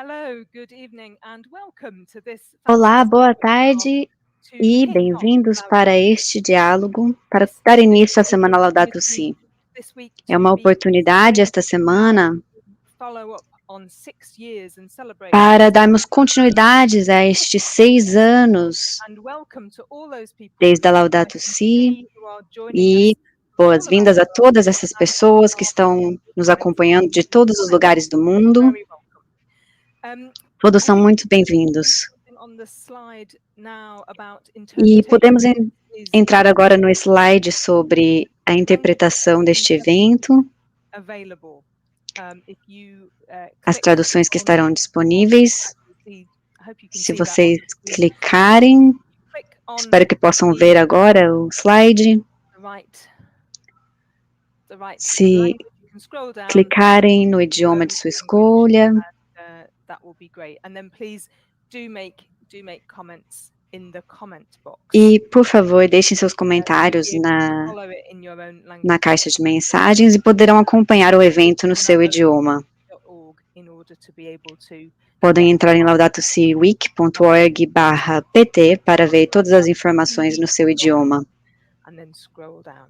Hello, good evening, and welcome to this Olá, fantastic boa webinar tarde to e kick off bem-vindos para Laudato este diálogo para This dar week início à is an Semana Laudato opportunity Si. this week É to uma be oportunidade considering esta how semana to follow up on 6 years and celebrate para this darmos continuidades a estes 6 anos and welcome to all those people desde a I Laudato can Si see who are joining us e from all around boas-vindas the a world todas essas and who pessoas que are estão nos commenting acompanhando de in the todos os comments. lugares do mundo. Very welcome. Todos I são think muito bem-vindos. on the slide now about E podemos interpretation is entrar agora no slide sobre a interpretação deste evento, available. If you as click traduções que on, estarão disponíveis. I hope you can Se see that on vocês the screen. clicarem, Click on espero que possam ver agora o slide. the right Se language, you can scroll down. clicarem no idioma de sua escolha. That will be great. And then please do make comments in the comment box. E, por favor, deixem seus You'll comentários be able to follow it in your own na language caixa de mensagens e poderão acompanhar o evento no seu idioma. in order to be able to Podem entrar em laudatosiweek.org/pt para ver todas as informações no seu idioma. and then scroll down.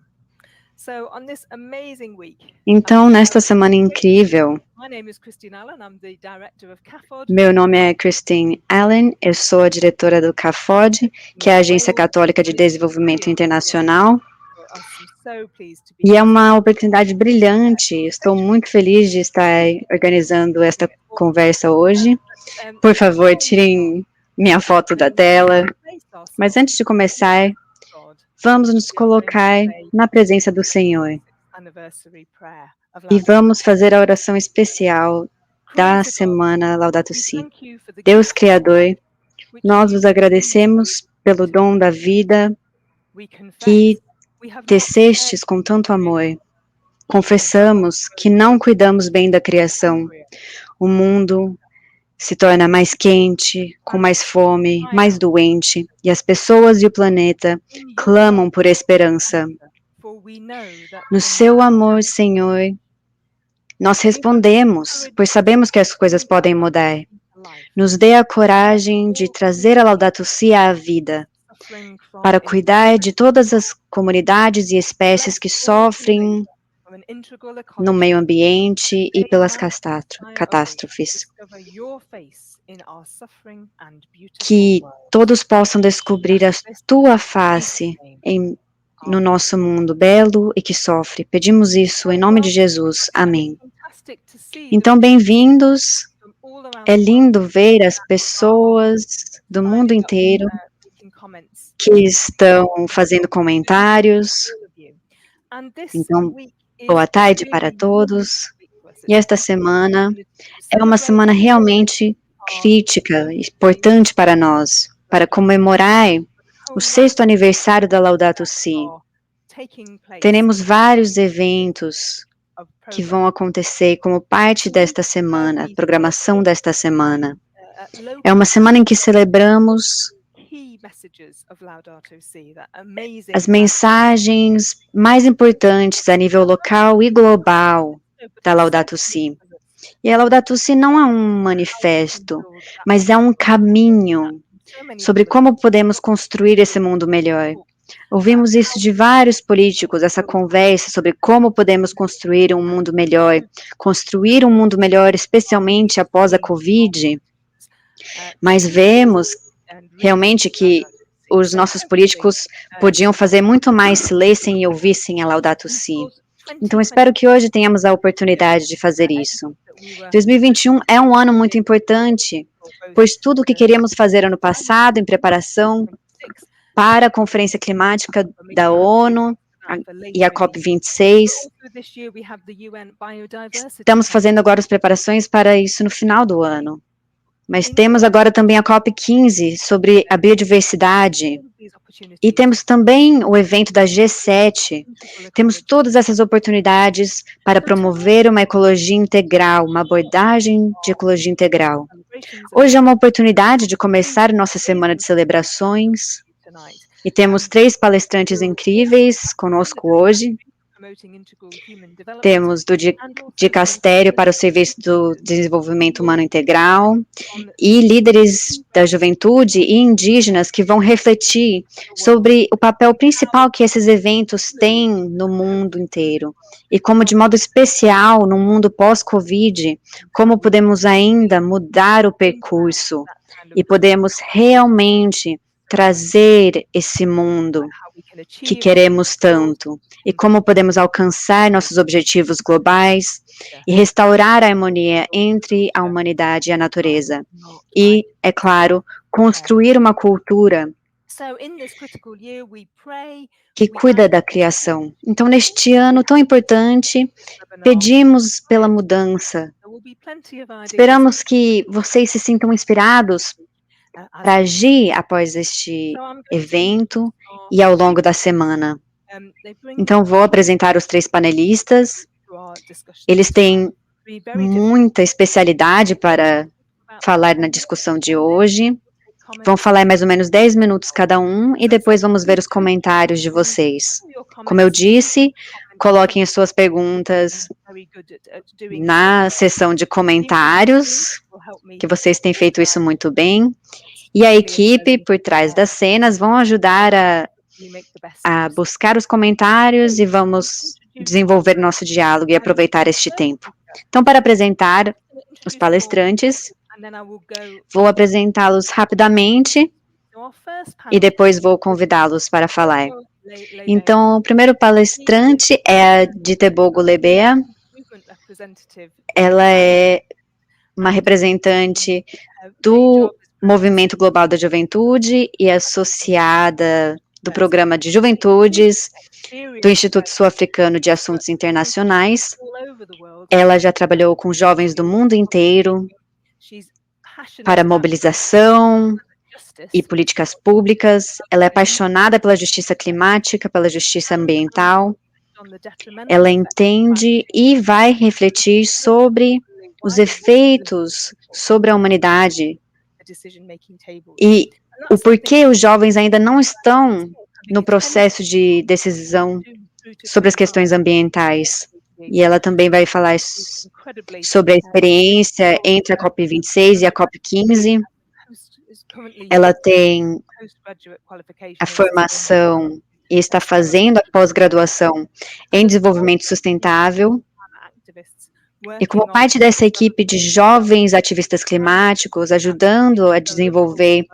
So on this amazing week, Então, nesta semana incrível, my name is Christine Allen. I'm the director of CAFOD. Meu nome é Christine Allen, eu sou a diretora do CAFOD, que é a Agência Católica de Desenvolvimento Internacional, e é uma oportunidade brilhante. Estou muito feliz de estar organizando esta conversa hoje. Por favor, tirem minha foto da tela. Mas antes de começar, vamos nos colocar na presença do Senhor e vamos fazer a oração especial da semana Laudato Si. Deus Criador, nós vos agradecemos pelo dom da vida que tecestes com tanto amor. Confessamos que não cuidamos bem da criação. O mundo se torna mais quente, com mais fome, mais doente, e as pessoas e o planeta clamam por esperança. No seu amor, Senhor, nós respondemos, pois sabemos que as coisas podem mudar. Nos dê a coragem de trazer a Laudato Si à vida, para cuidar de todas as comunidades e espécies que sofrem no meio ambiente e pelas catástrofes. Que todos possam descobrir a tua face no nosso mundo belo e que sofre. Pedimos isso em nome de Jesus. Amém. Então, bem-vindos. É lindo ver as pessoas do mundo inteiro que estão fazendo comentários. Então, boa tarde para todos. E esta semana é uma semana realmente crítica, importante para nós, para comemorar o 6º aniversário da Laudato Si. Teremos vários eventos que vão acontecer como parte desta semana, programação desta semana. É uma semana em que celebramos as mensagens mais importantes a nível local e global da Laudato Si. E a Laudato Si não é um manifesto, mas é um caminho sobre como podemos construir esse mundo melhor. Ouvimos isso de vários políticos, essa conversa sobre como podemos construir um mundo melhor, especialmente após a Covid. Mas vemos realmente que os nossos políticos podiam fazer muito mais se lessem e ouvissem a Laudato Si. Então, espero que hoje tenhamos a oportunidade de fazer isso. 2021 é um ano muito importante, pois tudo o que queríamos fazer ano passado, em preparação para a Conferência Climática da ONU e a COP26, estamos fazendo agora as preparações para isso no final do ano. Mas temos agora também a COP15 sobre a biodiversidade. E temos também o evento da G7. Temos todas essas oportunidades para promover uma ecologia integral, uma abordagem de ecologia integral. Hoje é uma oportunidade de começar nossa semana de celebrações. E temos 3 palestrantes incríveis conosco hoje. Temos do Dicastério para o Serviço do Desenvolvimento Humano Integral e líderes da juventude e indígenas que vão refletir sobre o papel principal que esses eventos têm no mundo inteiro e como, de modo especial, no mundo pós-Covid, como podemos ainda mudar o percurso e podemos realmente trazer esse mundo que queremos tanto, e como podemos alcançar nossos objetivos globais e restaurar a harmonia entre a humanidade e a natureza. E, é claro, construir uma cultura que cuida da criação. Então, neste ano tão importante, pedimos pela mudança. Esperamos que vocês se sintam inspirados para agir após este evento e ao longo da semana. Então, vou apresentar os 3 panelistas. Eles têm muita especialidade para falar na discussão de hoje. Vão falar mais ou menos 10 minutos cada um e depois vamos ver os comentários de vocês. Como eu disse, coloquem as suas perguntas na seção de comentários, que vocês têm feito isso muito bem. E a equipe por trás das cenas vão ajudar a buscar os comentários e vamos desenvolver nosso diálogo e aproveitar este tempo. Então, para apresentar os palestrantes, vou apresentá-los rapidamente e depois vou convidá-los para falar. Então, o primeiro palestrante é a Ditebogo Lebea. Ela é uma representante do Movimento Global da Juventude e associada do Programa de Juventudes do Instituto Sul-Africano de Assuntos Internacionais. Ela já trabalhou com jovens do mundo inteiro para mobilização e políticas públicas. Ela é apaixonada pela justiça climática, pela justiça ambiental. Ela entende e vai refletir sobre os efeitos sobre a humanidade e o porquê os jovens ainda não estão no processo de decisão sobre as questões ambientais. E ela também vai falar sobre a experiência entre a COP26 e a COP15. Ela tem a formação e está fazendo a pós-graduação em desenvolvimento sustentável. E como parte dessa equipe de jovens ativistas climáticos, ajudando a desenvolver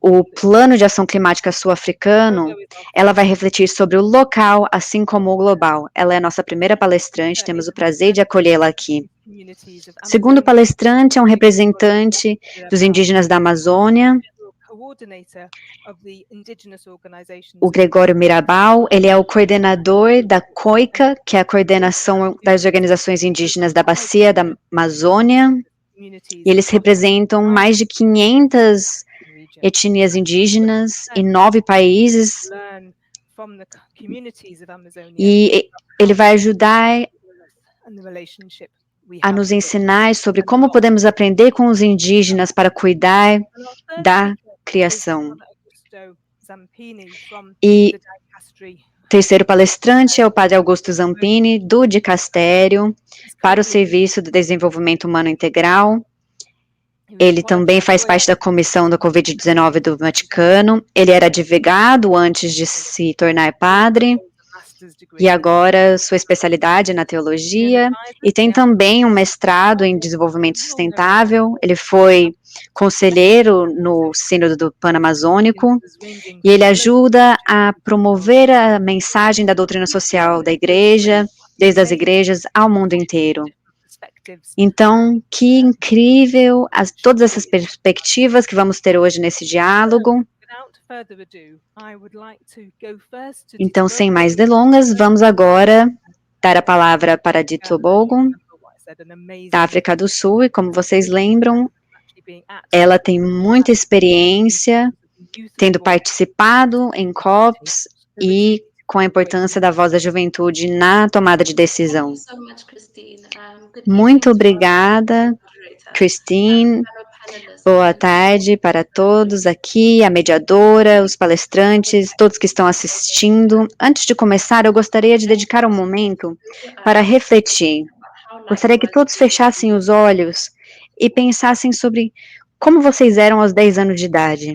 o Plano de Ação Climática Sul-Africano, ela vai refletir sobre o local, assim como o global. Ela é a nossa primeira palestrante, temos o prazer de acolhê-la aqui. O segundo palestrante é um representante dos indígenas da Amazônia, o Gregório Mirabal. Ele é o coordenador da COICA, que é a coordenação das organizações indígenas da Bacia da Amazônia, e eles representam mais de 500 etnias indígenas em 9 países, e ele vai ajudar a nos ensinar sobre como podemos aprender com os indígenas para cuidar da criação. E o terceiro palestrante é o padre Augusto Zampini, do Dicastério para o Serviço do Desenvolvimento Humano Integral. Ele também faz parte da comissão da Covid-19 do Vaticano. Ele era advogado antes de se tornar padre. E agora sua especialidade é na teologia, e tem também um mestrado em desenvolvimento sustentável. Ele foi conselheiro no Sínodo do Pan-Amazônico, e ele ajuda a promover a mensagem da doutrina social da igreja, desde as igrejas ao mundo inteiro. Então, que incrível todas essas perspectivas que vamos ter hoje nesse diálogo. Então, sem mais delongas, vamos agora dar a palavra para Ditebogo, da África do Sul, e como vocês lembram, ela tem muita experiência, tendo participado em COPs e com a importância da voz da juventude na tomada de decisão. Muito obrigada, Christine. Boa tarde para todos aqui, a mediadora, os palestrantes, todos que estão assistindo. Antes de começar, eu gostaria de dedicar um momento para refletir. Gostaria que todos fechassem os olhos e pensassem sobre como vocês eram aos 10 anos de idade.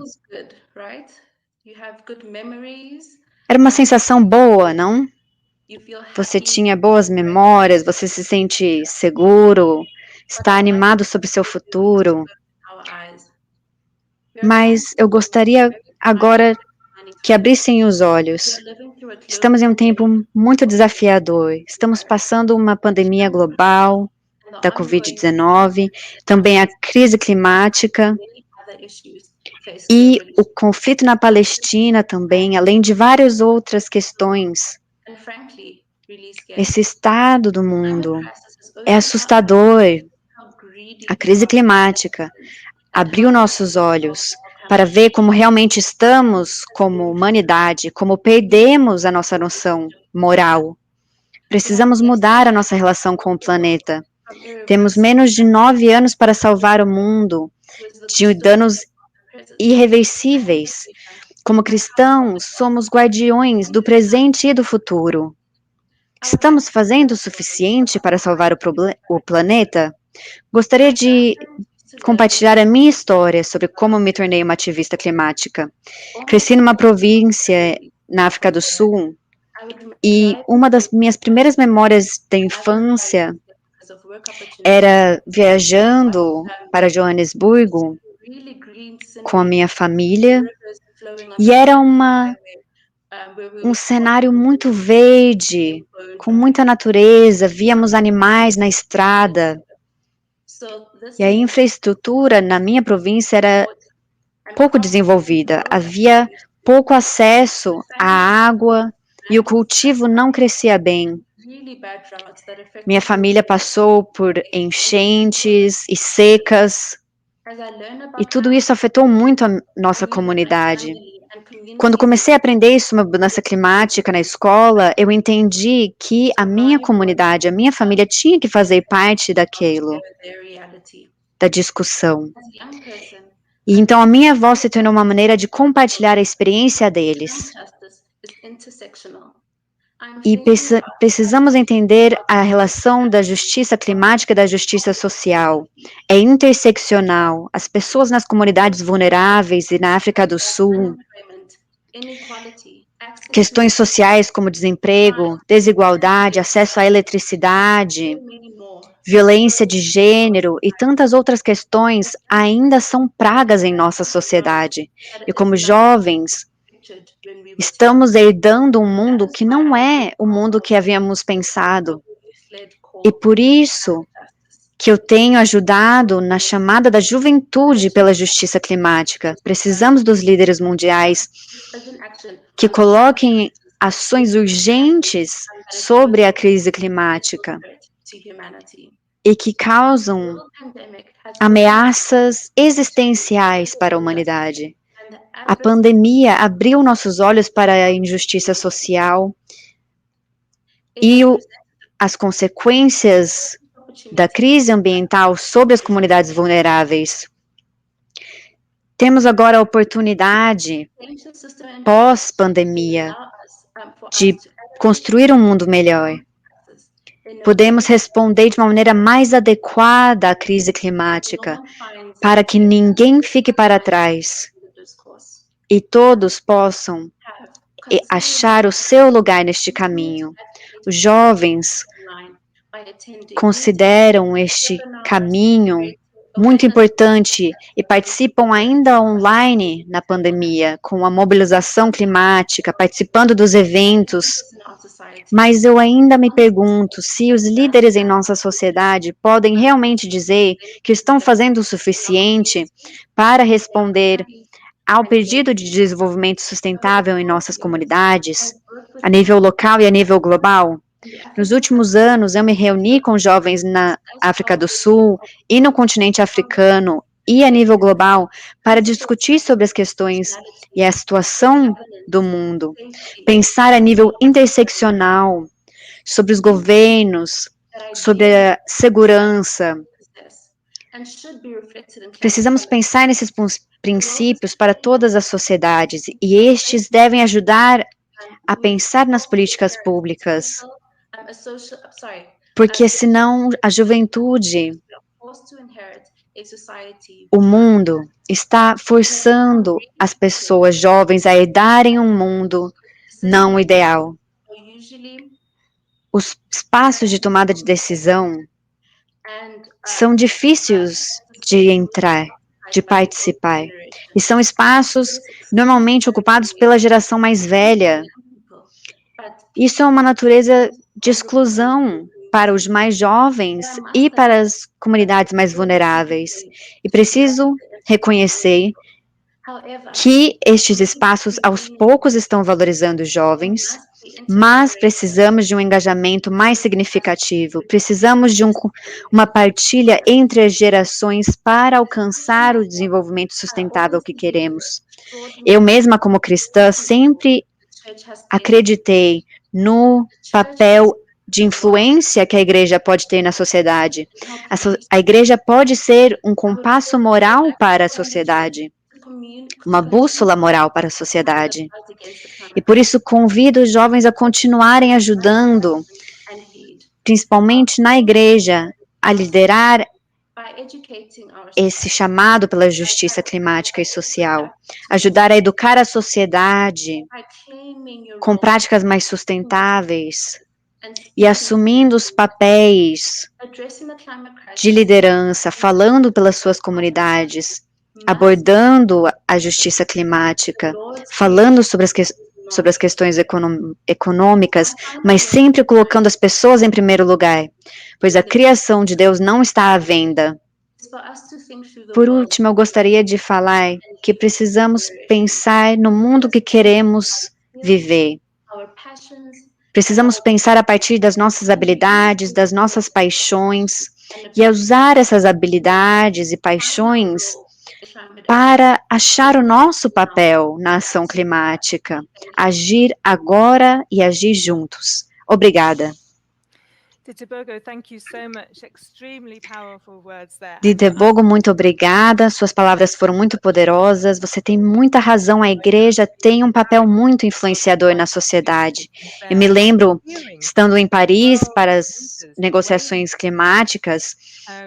Era uma sensação boa, não? Você tinha boas memórias, você se sente seguro, está animado sobre seu futuro. Mas eu gostaria agora que abrissem os olhos. Estamos em um tempo muito desafiador. Estamos passando uma pandemia global da Covid-19, também a crise climática e o conflito na Palestina também, além de várias outras questões. Esse estado do mundo é assustador. A crise climática abriu nossos olhos para ver como realmente estamos como humanidade, como perdemos a nossa noção moral. Precisamos mudar a nossa relação com o planeta. Temos menos de 9 anos para salvar o mundo de danos irreversíveis. Como cristãos, somos guardiões do presente e do futuro. Estamos fazendo o suficiente para salvar o planeta? Gostaria de compartilhar a minha história sobre como me tornei uma ativista climática. Cresci numa província na África do Sul e uma das minhas primeiras memórias da infância era viajando para Joanesburgo com a minha família e era um cenário muito verde, com muita natureza, víamos animais na estrada. E a infraestrutura na minha província era pouco desenvolvida, havia pouco acesso à água e o cultivo não crescia bem. Minha família passou por enchentes e secas, e tudo isso afetou muito a nossa comunidade. Quando comecei a aprender sobre mudança climática na escola, eu entendi que a minha comunidade, a minha família tinha que fazer parte daquilo, da discussão. E então a minha voz se tornou uma maneira de compartilhar a experiência deles. E precisamos entender a relação da justiça climática e da justiça social. É interseccional. As pessoas nas comunidades vulneráveis e na África do Sul, questões sociais como desemprego, desigualdade, acesso à eletricidade, violência de gênero e tantas outras questões ainda são pragas em nossa sociedade. E como jovens, estamos herdando um mundo que não é o mundo que havíamos pensado. E por isso que eu tenho ajudado na chamada da juventude pela justiça climática. Precisamos dos líderes mundiais que coloquem ações urgentes sobre a crise climática e que causam ameaças existenciais para a humanidade. A pandemia abriu nossos olhos para a injustiça social e as consequências da crise ambiental sobre as comunidades vulneráveis. Temos agora a oportunidade, pós-pandemia, de construir um mundo melhor. Podemos responder de uma maneira mais adequada à crise climática, para que ninguém fique para trás e todos possam achar o seu lugar neste caminho. Os jovens consideram este caminho muito importante e participam ainda online na pandemia, com a mobilização climática, participando dos eventos. Mas eu ainda me pergunto se os líderes em nossa sociedade podem realmente dizer que estão fazendo o suficiente para responder ao pedido de desenvolvimento sustentável em nossas comunidades, a nível local e a nível global. Nos últimos anos, eu me reuni com jovens na África do Sul e no continente africano e a nível global para discutir sobre as questões e a situação do mundo, pensar a nível interseccional, sobre os governos, sobre a segurança Precisamos pensar nesses princípios para todas as sociedades, e estes devem ajudar a pensar nas políticas públicas, porque senão a juventude, o mundo, está forçando as pessoas jovens a herdarem um mundo não ideal. Os espaços de tomada de decisão são difíceis de entrar, de participar, e são espaços normalmente ocupados pela geração mais velha. Isso é uma natureza de exclusão para os mais jovens e para as comunidades mais vulneráveis. E preciso reconhecer que estes espaços aos poucos estão valorizando os jovens, mas precisamos de um engajamento mais significativo. Precisamos de uma partilha entre as gerações para alcançar o desenvolvimento sustentável que queremos. Eu mesma, como cristã, sempre acreditei no papel de influência que a igreja pode ter na sociedade. A igreja pode ser um compasso moral para a sociedade, uma bússola moral para a sociedade. E por isso convido os jovens a continuarem ajudando, principalmente na igreja, a liderar esse chamado pela justiça climática e social, ajudar a educar a sociedade com práticas mais sustentáveis e assumindo os papéis de liderança, falando pelas suas comunidades, abordando a justiça climática, falando sobre as questões econômicas, mas sempre colocando as pessoas em primeiro lugar, pois a criação de Deus não está à venda. Por último, eu gostaria de falar que precisamos pensar no mundo que queremos viver. Precisamos pensar a partir das nossas habilidades, das nossas paixões, e usar essas habilidades e paixões para achar o nosso papel na ação climática, agir agora e agir juntos. Obrigada. Ditebogo, muito obrigada. Suas palavras foram muito poderosas. Você tem muita razão. A igreja tem um papel muito influenciador na sociedade. Eu me lembro, estando em Paris para as negociações climáticas,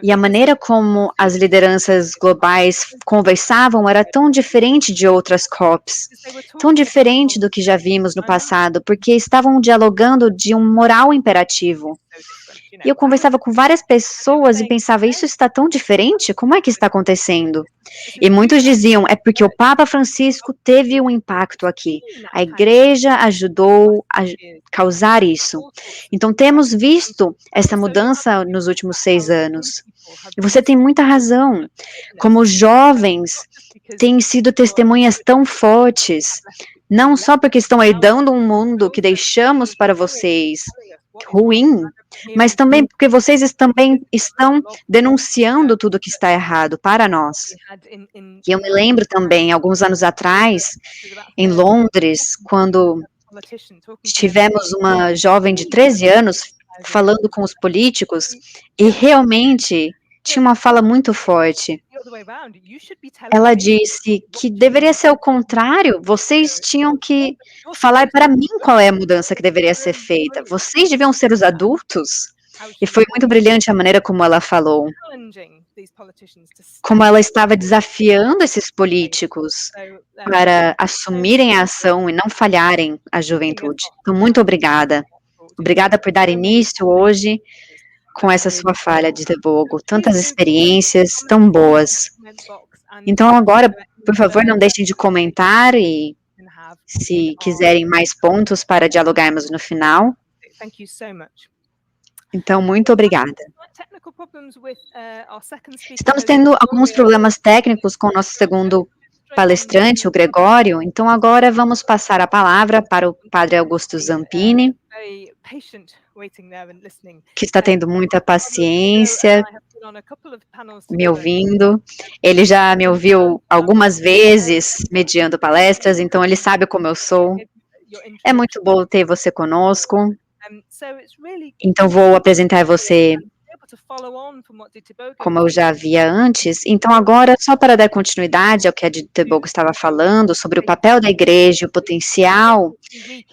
e a maneira como as lideranças globais conversavam era tão diferente de outras COPs, tão diferente do que já vimos no passado, porque estavam dialogando de um moral imperativo. E eu conversava com várias pessoas e pensava, isso está tão diferente? Como é que está acontecendo? E muitos diziam, é porque o Papa Francisco teve um impacto aqui. A igreja ajudou a causar isso. Então, temos visto essa mudança nos últimos 6 anos. E você tem muita razão. Como jovens têm sido testemunhas tão fortes, não só porque estão herdando um mundo que deixamos para vocês ruim, mas também porque vocês também estão denunciando tudo que está errado para nós. E eu me lembro também, alguns anos atrás, em Londres, quando tivemos uma jovem de 13 anos falando com os políticos, e realmente tinha uma fala muito forte. Ela disse que deveria ser o contrário, vocês tinham que falar para mim qual é a mudança que deveria ser feita. Vocês deviam ser os adultos. E foi muito brilhante a maneira como ela falou. Como ela estava desafiando esses políticos para assumirem a ação e não falharem a juventude. Então, muito obrigada. Obrigada por dar início hoje com essa sua falha, Ditebogo. Tantas experiências tão boas. Então, agora, por favor, não deixem de comentar e, se quiserem mais pontos para dialogarmos no final. Então, muito obrigada. Estamos tendo alguns problemas técnicos com o nosso segundo palestrante, o Gregório. Então, agora vamos passar a palavra para o Padre Augusto Zampini, que está tendo muita paciência, me ouvindo. Ele já me ouviu algumas vezes mediando palestras, então ele sabe como eu sou. É muito bom ter você conosco. Então, vou apresentar você como eu já havia antes. Então, agora, só para dar continuidade ao que a Ditebogo estava falando, sobre o papel da igreja e o potencial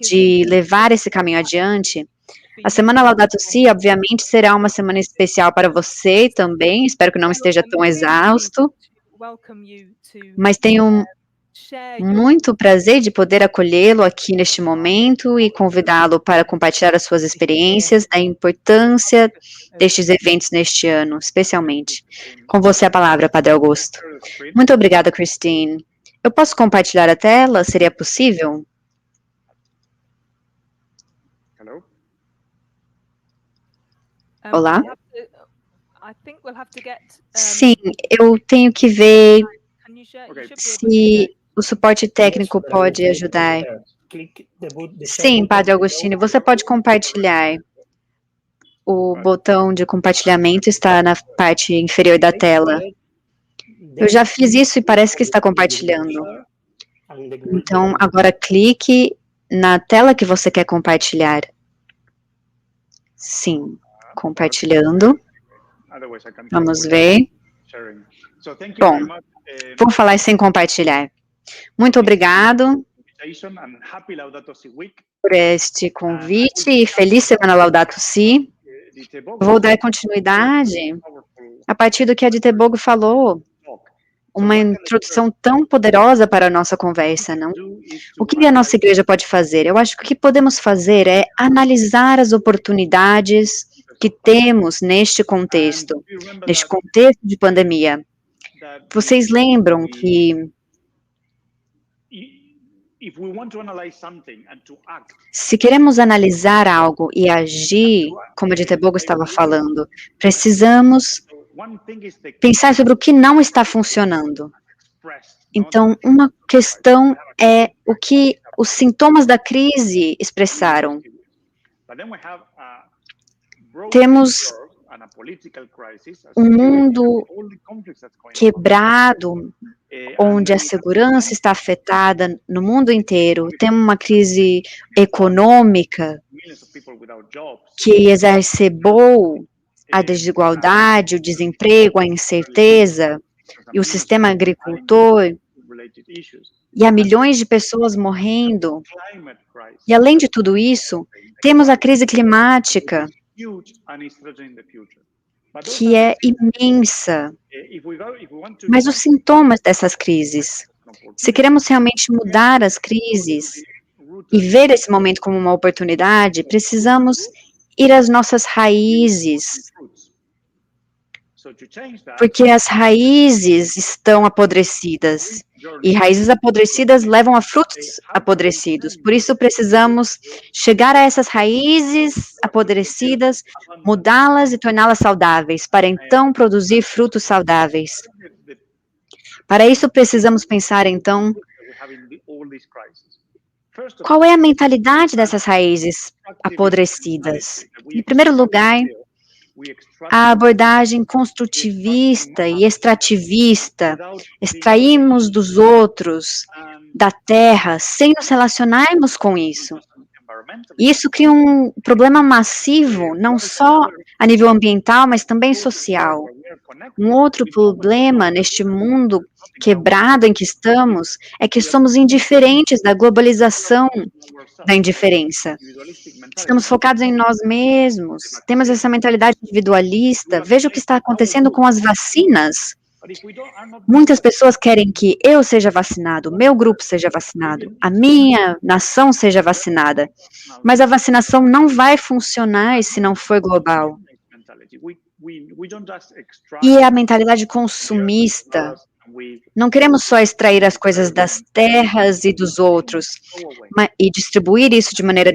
de levar esse caminho adiante, a Semana Laudato Si, obviamente, será uma semana especial para você também, espero que não esteja tão exausto, mas tenho muito prazer de poder acolhê-lo aqui neste momento e convidá-lo para compartilhar as suas experiências, da importância destes eventos neste ano, especialmente. Com você a palavra, Padre Augusto. Muito obrigada, Christine. Eu posso compartilhar a tela? Seria possível? Olá? Sim, eu tenho que ver se o suporte técnico pode ajudar. Sim, Padre Agostinho, você pode compartilhar. O botão de compartilhamento está na parte inferior da tela. Eu já fiz isso e parece que está compartilhando. Então, agora clique na tela que você quer compartilhar. Sim, compartilhando. Vamos ver. Bom, vou falar sem compartilhar. Muito obrigado por este convite e feliz Semana Laudato Si. Vou dar continuidade a partir do que a Ditebogo falou, uma introdução tão poderosa para a nossa conversa, não? O que a nossa igreja pode fazer? Eu acho que o que podemos fazer é analisar as oportunidades que temos neste contexto de pandemia. Vocês lembram que se queremos analisar algo e agir, como a Ditebogo estava falando, precisamos pensar sobre o que não está funcionando. Então, uma questão é o que os sintomas da crise expressaram. Temos um mundo quebrado, onde a segurança está afetada no mundo inteiro. Temos uma crise econômica que exacerbou a desigualdade, o desemprego, a incerteza, e o sistema agricultor, e há milhões de pessoas morrendo. E além de tudo isso, temos a crise climática, que é imensa. Mas os sintomas dessas crises, se queremos realmente mudar as crises e ver esse momento como uma oportunidade, precisamos ir às nossas raízes, porque as raízes estão apodrecidas, e raízes apodrecidas levam a frutos apodrecidos. Por isso precisamos chegar a essas raízes apodrecidas, mudá-las e torná-las saudáveis, para então produzir frutos saudáveis. Para isso precisamos pensar então, qual é a mentalidade dessas raízes apodrecidas? Em primeiro lugar, a abordagem construtivista e extrativista, extraímos dos outros, da terra, sem nos relacionarmos com isso. Isso cria um problema massivo, não só a nível ambiental, mas também social. Um outro problema neste mundo quebrado em que estamos é que somos indiferentes da globalização da indiferença. Estamos focados em nós mesmos, temos essa mentalidade individualista. Veja o que está acontecendo com as vacinas. Muitas pessoas querem que eu seja vacinado, meu grupo seja vacinado, a minha nação seja vacinada, mas a vacinação não vai funcionar se não for global. E a mentalidade consumista, não queremos só extrair as coisas das terras e dos outros, e distribuir isso de maneira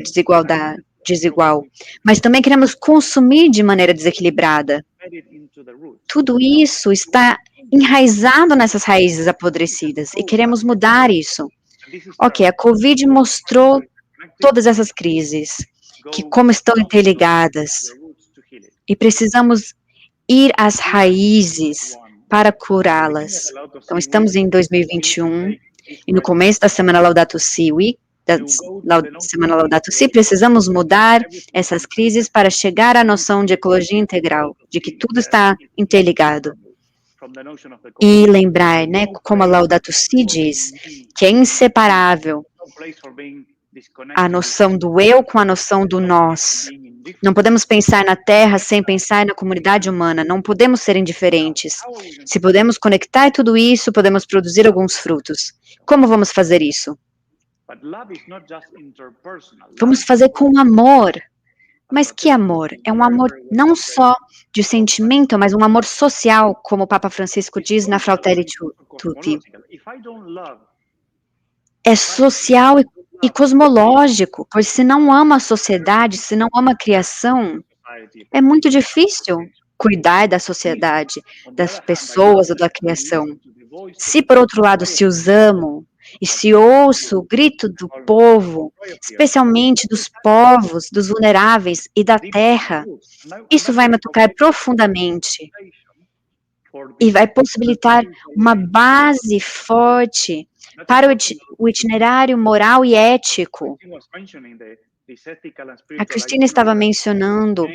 desigual, mas também queremos consumir de maneira desequilibrada. Tudo isso está enraizado nessas raízes apodrecidas, e queremos mudar isso. Ok, a Covid mostrou todas essas crises, que como estão interligadas, e precisamos ir às raízes para curá-las. Então, estamos em 2021, e no começo da Semana Laudato Si, Semana Laudato Si, precisamos mudar essas crises para chegar à noção de ecologia integral, de que tudo está interligado. E lembrar, né, como a Laudato Si diz, que é inseparável a noção do eu com a noção do nós. Não podemos pensar na Terra sem pensar na comunidade humana, não podemos ser indiferentes. Se podemos conectar tudo isso, podemos produzir alguns frutos. Como vamos fazer isso? Vamos fazer com amor. Mas que amor? É um amor não só de sentimento, mas um amor social, como o Papa Francisco diz na Fratelli Tutti. É social e cosmológico, pois se não ama a sociedade, se não ama a criação, é muito difícil cuidar da sociedade, das pessoas ou da criação. Se, por outro lado, se os amo, e se ouço o grito do povo, especialmente dos povos, dos vulneráveis e da terra, isso vai me tocar profundamente e vai possibilitar uma base forte para o itinerário moral e ético. A Cristina estava mencionando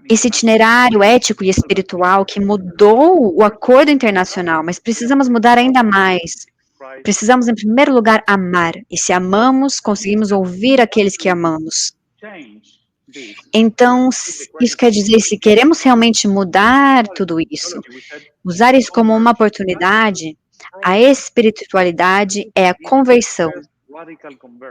esse itinerário ético e espiritual que mudou o acordo internacional, mas precisamos mudar ainda mais. Precisamos, em primeiro lugar, amar. E se amamos, conseguimos ouvir aqueles que amamos. Então, isso quer dizer, se queremos realmente mudar tudo isso, usar isso como uma oportunidade, a espiritualidade é a conversão.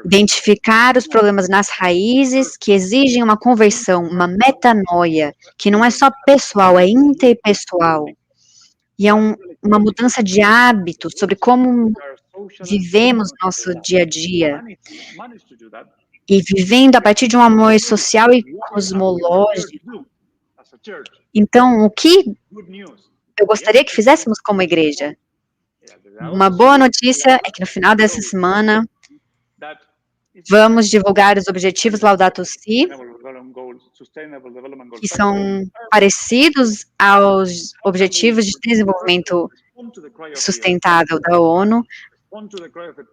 Identificar os problemas nas raízes que exigem uma conversão, uma metanoia, que não é só pessoal, é interpessoal. E é uma mudança de hábito sobre como vivemos nosso dia a dia. E vivendo a partir de um amor social e cosmológico. Então, o que eu gostaria que fizéssemos como igreja? Uma boa notícia é que no final dessa semana vamos divulgar os objetivos Laudato Si, que são parecidos aos objetivos de desenvolvimento sustentável da ONU,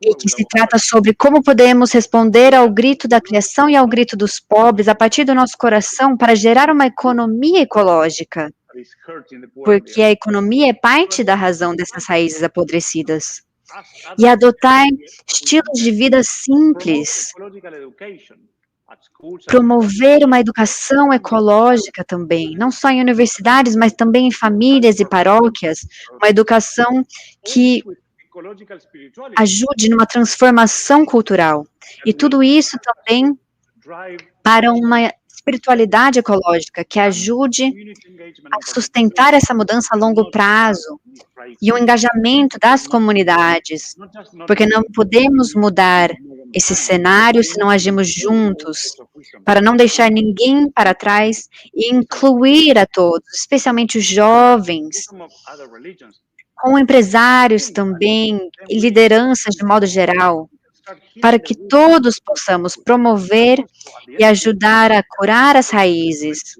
e que se trata sobre como podemos responder ao grito da criação e ao grito dos pobres a partir do nosso coração para gerar uma economia ecológica, porque a economia é parte da razão dessas raízes apodrecidas. E adotar estilos de vida simples, promover uma educação ecológica também, não só em universidades, mas também em famílias e paróquias, uma educação que ajude numa transformação cultural. E tudo isso também para uma espiritualidade ecológica que ajude a sustentar essa mudança a longo prazo e o engajamento das comunidades, porque não podemos mudar esse cenário se não agimos juntos, para não deixar ninguém para trás e incluir a todos, especialmente os jovens, com empresários também, e lideranças de modo geral, para que todos possamos promover e ajudar a curar as raízes.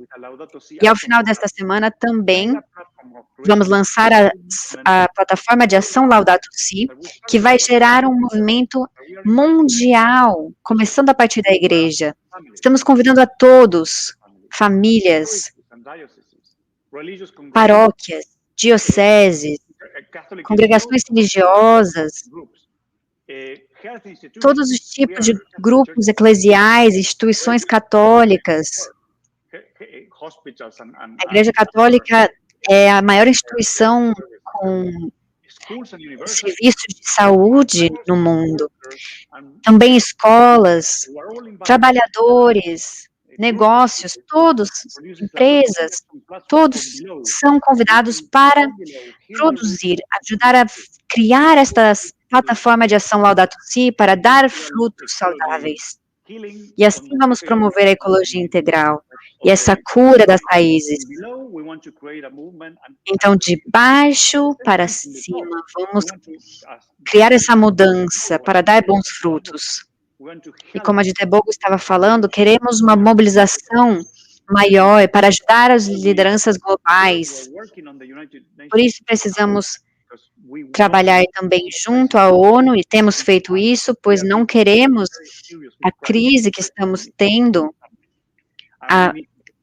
E ao final desta semana também vamos lançar a plataforma de ação Laudato Si, que vai gerar um movimento mundial, começando a partir da igreja. Estamos convidando a todos, famílias, paróquias, dioceses, congregações religiosas, todos os tipos de grupos eclesiais, instituições católicas. A Igreja Católica é a maior instituição com serviços de saúde no mundo. Também escolas, trabalhadores, negócios, todos, empresas, todos são convidados para produzir, ajudar a criar estas plataformas de ação Laudato Si para dar frutos saudáveis. E assim vamos promover a ecologia integral e essa cura das raízes. Então, de baixo para cima, vamos criar essa mudança para dar bons frutos. E como a Dieter Bogo estava falando, queremos uma mobilização maior para ajudar as lideranças globais. Por isso precisamos trabalhar também junto à ONU, e temos feito isso, pois não queremos a crise que estamos tendo,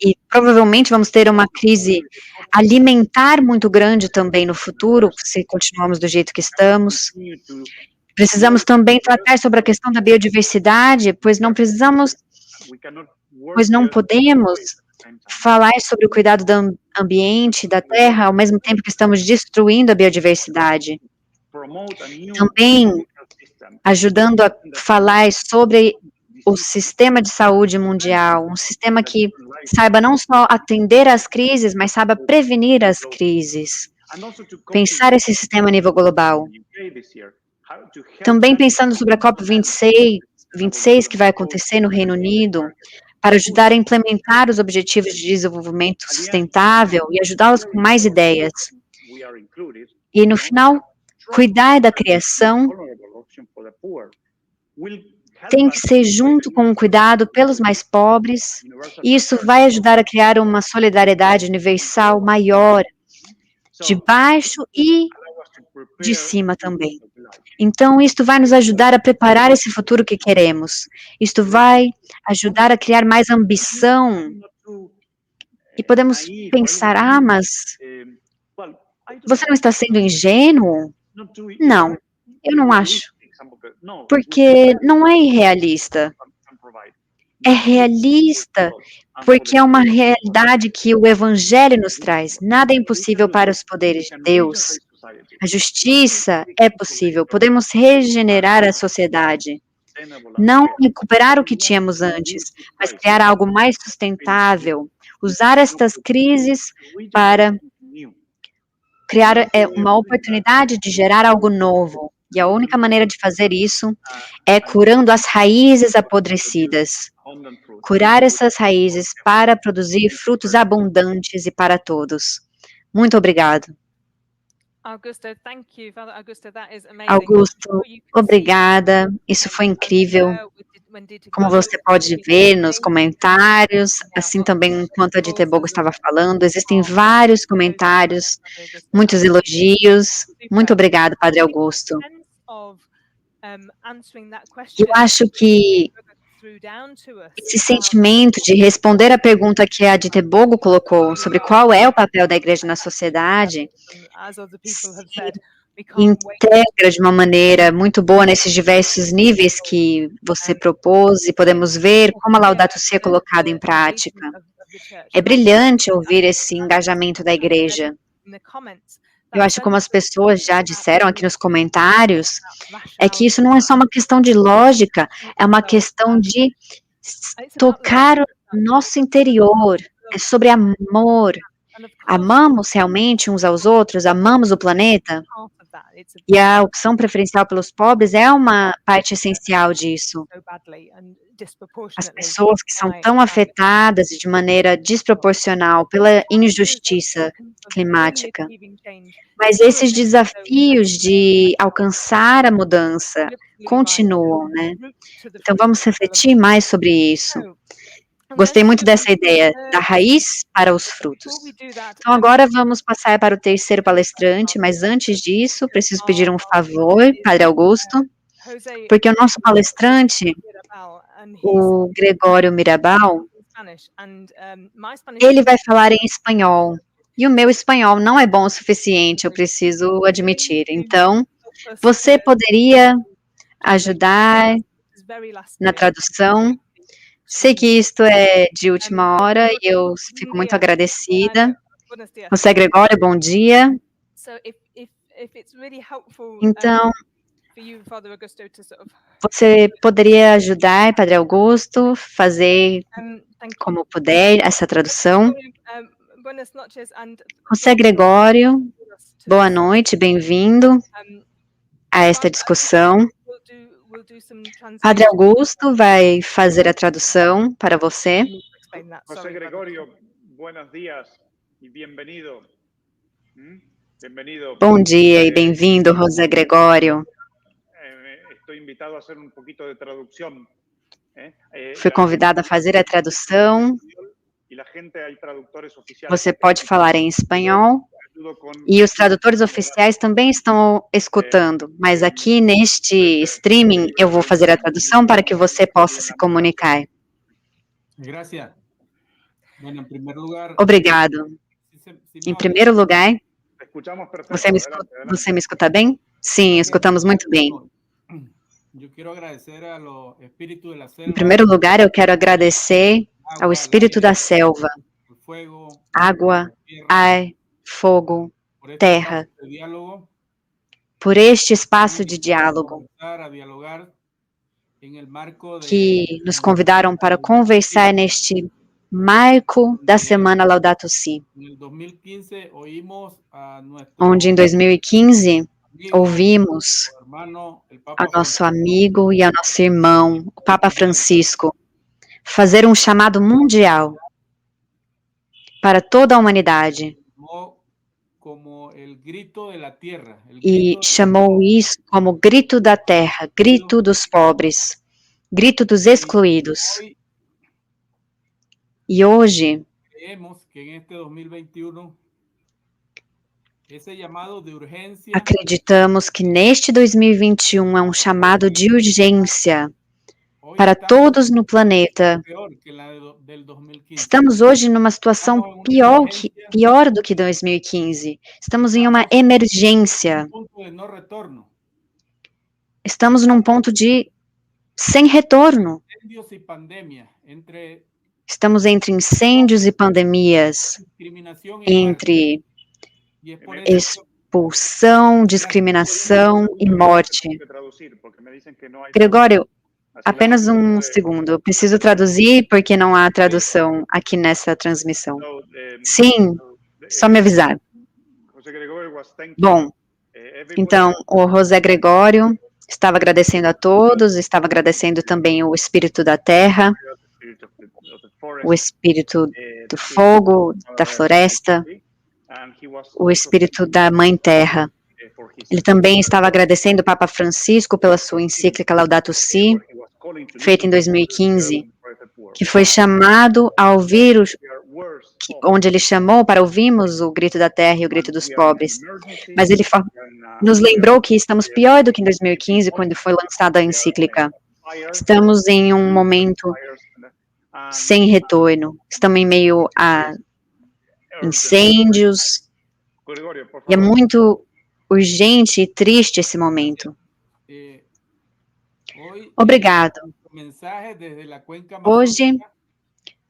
e provavelmente vamos ter uma crise alimentar muito grande também no futuro, se continuarmos do jeito que estamos. Precisamos também tratar sobre a questão da biodiversidade, pois não podemos falar sobre o cuidado do ambiente, da terra, ao mesmo tempo que estamos destruindo a biodiversidade. Também ajudando a falar sobre o sistema de saúde mundial, um sistema que saiba não só atender às crises, mas saiba prevenir as crises. Pensar esse sistema a nível global. Também pensando sobre a COP26 que vai acontecer no Reino Unido, para ajudar a implementar os objetivos de desenvolvimento sustentável e ajudá-los com mais ideias. E, no final, cuidar da criação tem que ser junto com o cuidado pelos mais pobres, e isso vai ajudar a criar uma solidariedade universal maior, de baixo e de cima também. Então, isto vai nos ajudar a preparar esse futuro que queremos. Isto vai ajudar a criar mais ambição. E podemos pensar, mas você não está sendo ingênuo? Não, eu não acho. Porque não é irrealista. É realista porque é uma realidade que o Evangelho nos traz. Nada é impossível para os poderes de Deus. A justiça é possível. Podemos regenerar a sociedade. Não recuperar o que tínhamos antes, mas criar algo mais sustentável. Usar estas crises para criar uma oportunidade de gerar algo novo. E a única maneira de fazer isso é curando as raízes apodrecidas. Curar essas raízes para produzir frutos abundantes e para todos. Muito obrigado. Augusto, obrigada. Isso foi incrível. Como você pode ver nos comentários, assim também enquanto a Ditebogo estava falando, existem vários comentários, muitos elogios. Muito obrigado, Padre Augusto. Eu acho que esse sentimento de responder a pergunta que a Ditebogo colocou sobre qual é o papel da igreja na sociedade, se integra de uma maneira muito boa nesses diversos níveis que você propôs, e podemos ver como a Laudato Si é colocada em prática. É brilhante ouvir esse engajamento da igreja. Eu acho que, como as pessoas já disseram aqui nos comentários, é que isso não é só uma questão de lógica, é uma questão de tocar o nosso interior, é sobre amor. Amamos realmente uns aos outros, amamos o planeta, e a opção preferencial pelos pobres é uma parte essencial disso. As pessoas que são tão afetadas de maneira desproporcional pela injustiça climática. Mas esses desafios de alcançar a mudança continuam, né? Então vamos refletir mais sobre isso. Gostei muito dessa ideia, da raiz para os frutos. Então agora vamos passar para o terceiro palestrante, mas antes disso, preciso pedir um favor, Padre Augusto, porque o nosso palestrante, o Gregório Mirabal, ele vai falar em espanhol, e o meu espanhol não é bom o suficiente, eu preciso admitir. Então, você poderia ajudar na tradução? Sei que isto é de última hora e eu fico muito agradecida. José Gregório, bom dia. Então, você poderia ajudar, Padre Augusto, fazer como puder essa tradução? José Gregório, boa noite, bem-vindo a esta discussão. Padre Augusto vai fazer a tradução para você. José Gregorio, buenos días e bem-vindo. Bom dia e bem-vindo, José Gregório. Estou invitado a fazer pouquinho de tradução. Fui convidado a fazer a tradução. Você pode falar em espanhol. E os tradutores oficiais também estão escutando, mas aqui neste streaming eu vou fazer a tradução para que você possa se comunicar. Gracias. Bueno, en primer lugar, Obrigado. Em primeiro lugar, você me escuta bem? Sim, escutamos muito bem. Em primeiro lugar, eu quero agradecer ao espírito da selva, água, ar, fogo, terra, por este espaço de diálogo que nos convidaram para conversar neste marco da Semana Laudato Si, onde em 2015 ouvimos ao nosso amigo e ao nosso irmão, o Papa Francisco, fazer um chamado mundial para toda a humanidade. E chamou isso como grito da terra, grito dos pobres, grito dos excluídos. E hoje, acreditamos que neste 2021 é um chamado de urgência para todos no planeta. Estamos hoje numa situação pior do que 2015. Estamos em uma emergência. Estamos num ponto de sem retorno. Estamos entre incêndios e pandemias, entre expulsão, discriminação e morte. Gregório, apenas um segundo. Eu preciso traduzir porque não há tradução aqui nessa transmissão. Sim, só me avisar. Bom, então, o José Gregório estava agradecendo a todos, estava agradecendo também o espírito da terra, o espírito do fogo, da floresta, o espírito da Mãe Terra. Ele também estava agradecendo o Papa Francisco pela sua encíclica Laudato Si, feita em 2015, que foi chamado a ouvir, onde ele chamou para ouvirmos o grito da terra e o grito dos pobres. Mas ele nos lembrou que estamos pior do que em 2015, quando foi lançada a encíclica. Estamos em um momento sem retorno. Estamos em meio a incêndios. E é muito urgente e triste esse momento. Obrigado. Hoje,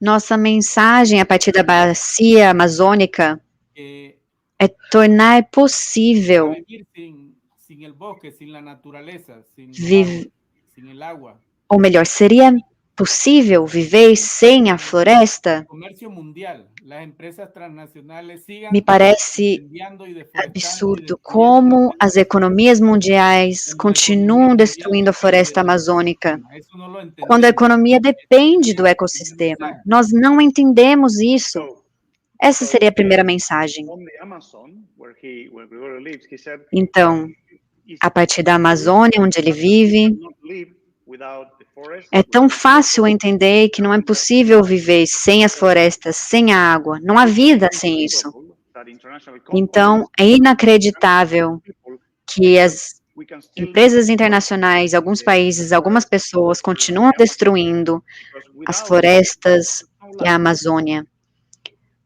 nossa mensagem a partir da bacia amazônica é tornar possível ou melhor, seria possível viver sem a floresta? Me parece absurdo como as economias mundiais continuam destruindo a floresta amazônica, quando a economia depende do ecossistema. Nós não entendemos isso. Essa seria a primeira mensagem. Então, a partir da Amazônia, onde ele vive, é tão fácil entender que não é possível viver sem as florestas, sem a água. Não há vida sem isso. Então, é inacreditável que as empresas internacionais, alguns países, algumas pessoas continuam destruindo as florestas e a Amazônia,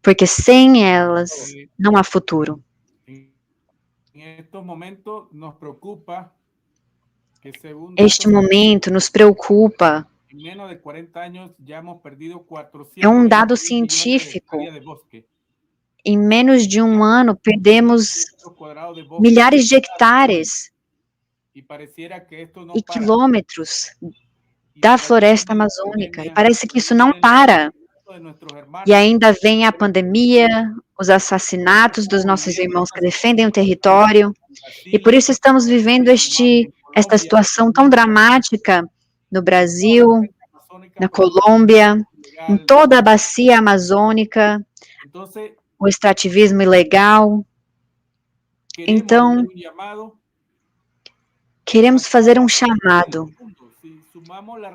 porque sem elas não há futuro. Este momento nos preocupa. É um dado científico. Em menos de um ano, perdemos milhares de hectares e quilômetros da floresta amazônica. E parece que isso não para. E ainda vem a pandemia, os assassinatos dos nossos irmãos que defendem o território. E por isso estamos vivendo esta situação tão dramática no Brasil, na Colômbia, em toda a bacia amazônica, o extrativismo ilegal. Então, queremos fazer um chamado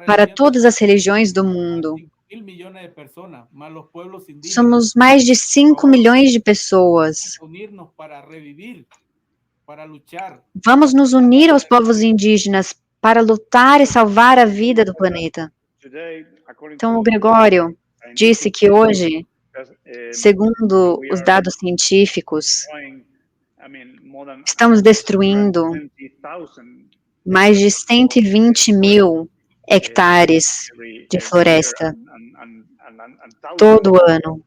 para todas as religiões do mundo. mil millones de personas, más los pueblos indígenas. Somos mais de 5 milhões de pessoas. Unirnos para revivir, para luchar. Vamos nos unir aos povos indígenas para lutar e salvar a vida do planeta. Então, o Gregório disse que hoje, segundo os dados científicos, estamos destruindo mais de 120 mil hectares de floresta todo ano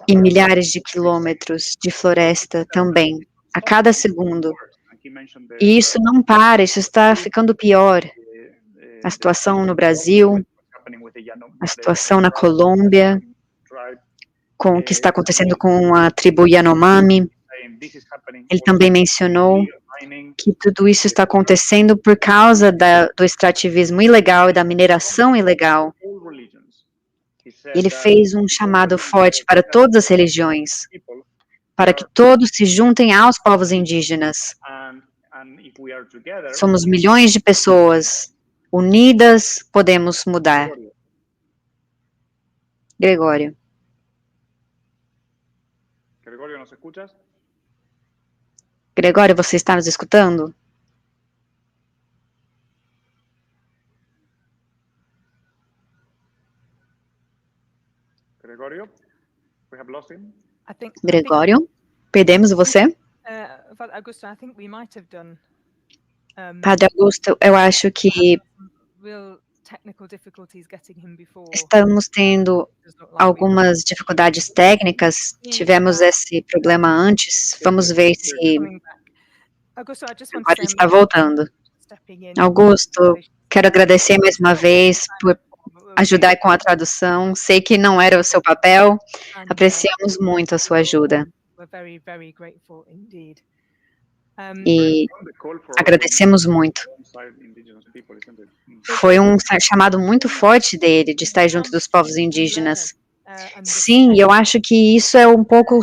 e milhares de quilômetros de floresta também, a cada segundo. E isso não para, isso está ficando pior. A situação no Brasil, a situação na Colômbia, com o que está acontecendo com a tribo Yanomami. Ele também mencionou que tudo isso está acontecendo por causa do extrativismo ilegal e da mineração ilegal. Ele fez um chamado forte para todas as religiões, para que todos se juntem aos povos indígenas. Somos milhões de pessoas, unidas podemos mudar. Gregório. Gregorio, ¿nos escuchas? Gregório, você está nos escutando? Gregorio, we have lost him. Gregório, perdemos você? Augusto, I think we might have done. Padre Augusto, eu acho que estamos tendo algumas dificuldades técnicas, tivemos esse problema antes, vamos ver se agora está voltando. Augusto, quero agradecer mais uma vez por ajudar com a tradução, sei que não era o seu papel, apreciamos muito a sua ajuda. E agradecemos muito. Foi um chamado muito forte dele, de estar junto dos povos indígenas. Sim, eu acho que isso é um pouco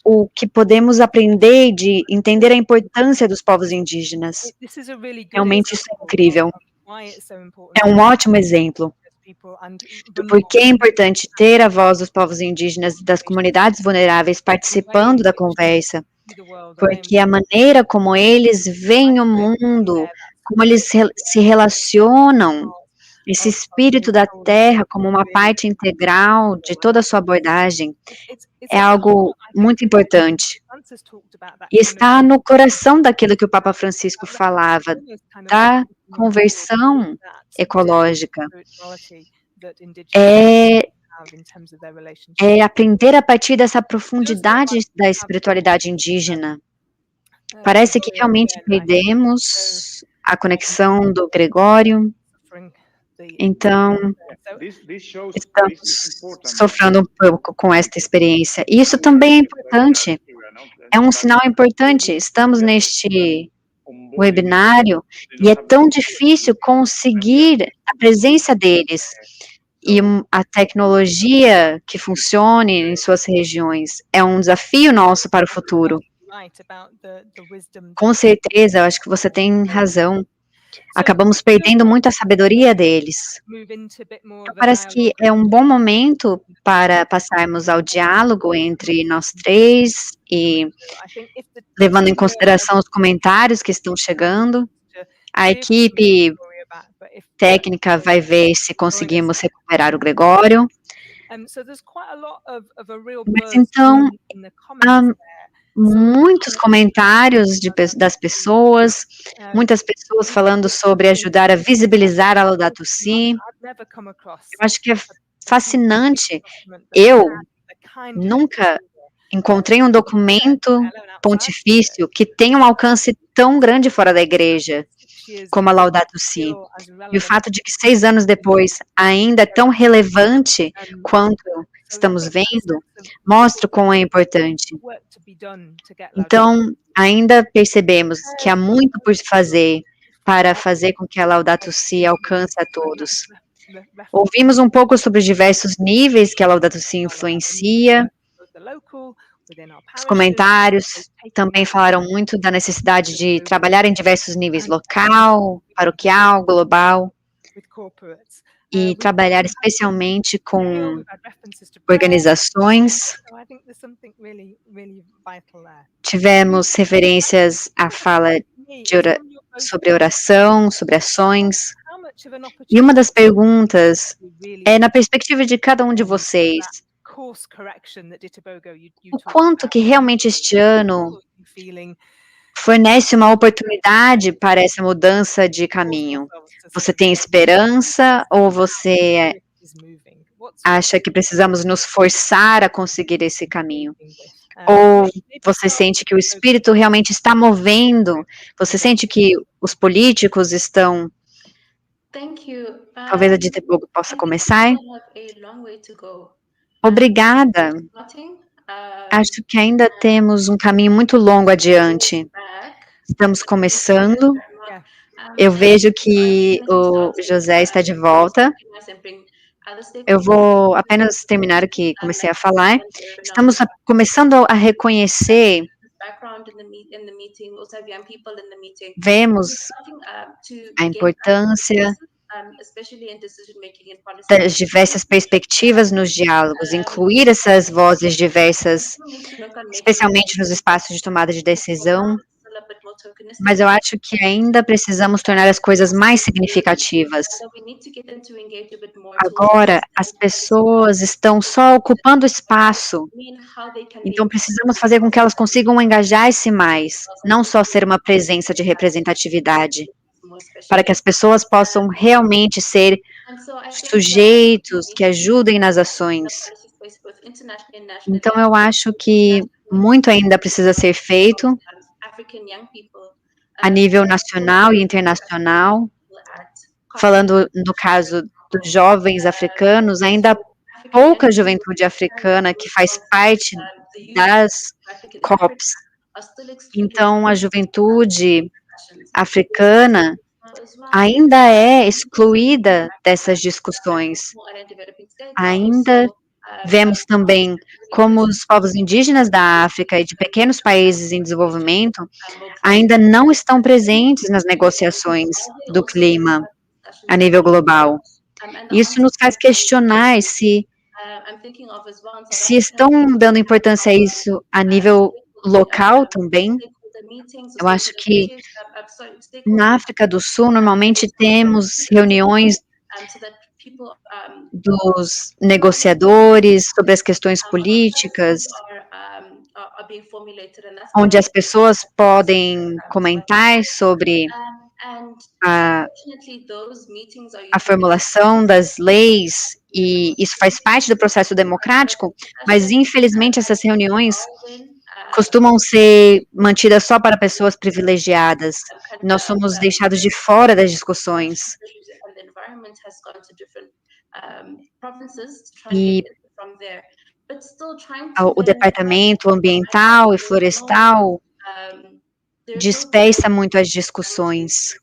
o que podemos aprender de entender a importância dos povos indígenas. Realmente isso é incrível. É um ótimo exemplo do porquê é importante ter a voz dos povos indígenas e das comunidades vulneráveis participando da conversa, porque a maneira como eles veem o mundo, como eles se relacionam, esse espírito da terra como uma parte integral de toda a sua abordagem, é algo muito importante. E está no coração daquilo que o Papa Francisco falava, da conversão ecológica. É aprender a partir dessa profundidade da espiritualidade indígena. Parece que realmente perdemos a conexão do Gregório. Então, estamos sofrendo um pouco com esta experiência. E isso também é importante. É um sinal importante. Estamos neste webinário e é tão difícil conseguir a presença deles e a tecnologia que funcione em suas regiões. É um desafio nosso para o futuro. Com certeza, eu acho que você tem razão. Acabamos perdendo muito a sabedoria deles. Então, parece que é um bom momento para passarmos ao diálogo entre nós três e, levando em consideração os comentários que estão chegando, a equipe técnica vai ver se conseguimos recuperar o Gregório. Mas então, muitos comentários das pessoas, muitas pessoas falando sobre ajudar a visibilizar a Laudato Si. Eu acho que é fascinante. Eu nunca encontrei um documento pontifício que tenha um alcance tão grande fora da igreja como a Laudato Si. E o fato de que 6 anos depois ainda é tão relevante quanto estamos vendo, mostra o quão é importante. Então, ainda percebemos que há muito por fazer para fazer com que a Laudato Si alcance a todos. Ouvimos um pouco sobre os diversos níveis que a Laudato Si influencia. Os comentários também falaram muito da necessidade de trabalhar em diversos níveis, local, paroquial, global, e trabalhar especialmente com organizações. Tivemos referências à fala sobre oração, sobre ações. E uma das perguntas é, na perspectiva de cada um de vocês, o quanto que realmente este ano fornece uma oportunidade para essa mudança de caminho? Você tem esperança ou você acha que precisamos nos forçar a conseguir esse caminho? Ou você sente que o Espírito realmente está movendo? Você sente que os políticos estão... Talvez a Dita Bogo possa começar. Obrigada. Acho que ainda temos um caminho muito longo adiante. Estamos começando. Eu vejo que o José está de volta. Eu vou apenas terminar o que comecei a falar. Estamos começando a reconhecer, vemos a importância das diversas perspectivas nos diálogos, incluir essas vozes diversas, especialmente nos espaços de tomada de decisão, mas eu acho que ainda precisamos tornar as coisas mais significativas. Agora, as pessoas estão só ocupando espaço, então precisamos fazer com que elas consigam engajar-se mais, não só ser uma presença de representatividade, para que as pessoas possam realmente ser sujeitos que ajudem nas ações. Então, eu acho que muito ainda precisa ser feito a nível nacional e internacional. Falando no caso dos jovens africanos, ainda há pouca juventude africana que faz parte das COPs. Então, a juventude africana ainda é excluída dessas discussões. Ainda vemos também como os povos indígenas da África e de pequenos países em desenvolvimento ainda não estão presentes nas negociações do clima a nível global. Isso nos faz questionar se estão dando importância a isso a nível local também. Eu acho que na África do Sul, normalmente temos reuniões dos negociadores sobre as questões políticas, onde as pessoas podem comentar sobre a formulação das leis, e isso faz parte do processo democrático, mas infelizmente essas reuniões costumam ser mantidas só para pessoas privilegiadas. Nós somos deixados de fora das discussões. E o departamento ambiental e florestal dispersa muito as discussões.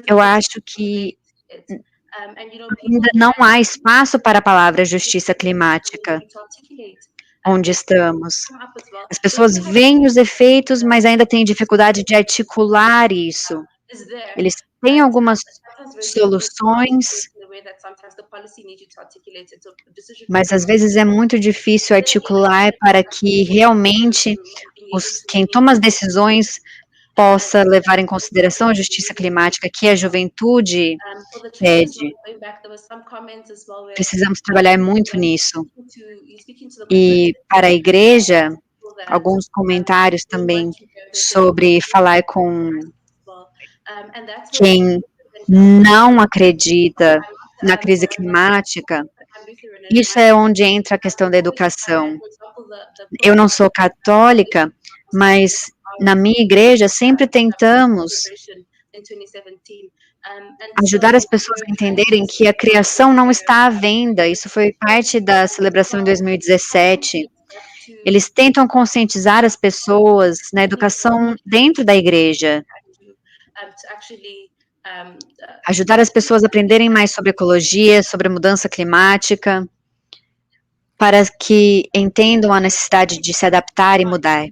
Eu acho que ainda não há espaço para a palavra justiça climática onde estamos. As pessoas veem os efeitos, mas ainda têm dificuldade de articular isso. Eles têm algumas soluções, mas às vezes é muito difícil articular para que realmente quem toma as decisões possa levar em consideração a justiça climática que a juventude pede. Precisamos trabalhar muito nisso. E para a igreja, alguns comentários também sobre falar com quem não acredita na crise climática. Isso é onde entra a questão da educação. Eu não sou católica, mas na minha igreja sempre tentamos ajudar as pessoas a entenderem que a criação não está à venda. Isso foi parte da celebração em 2017. Eles tentam conscientizar as pessoas na educação dentro da igreja. Ajudar as pessoas a aprenderem mais sobre ecologia, sobre mudança climática. para que entendam a necessidade de se adaptar e mudar.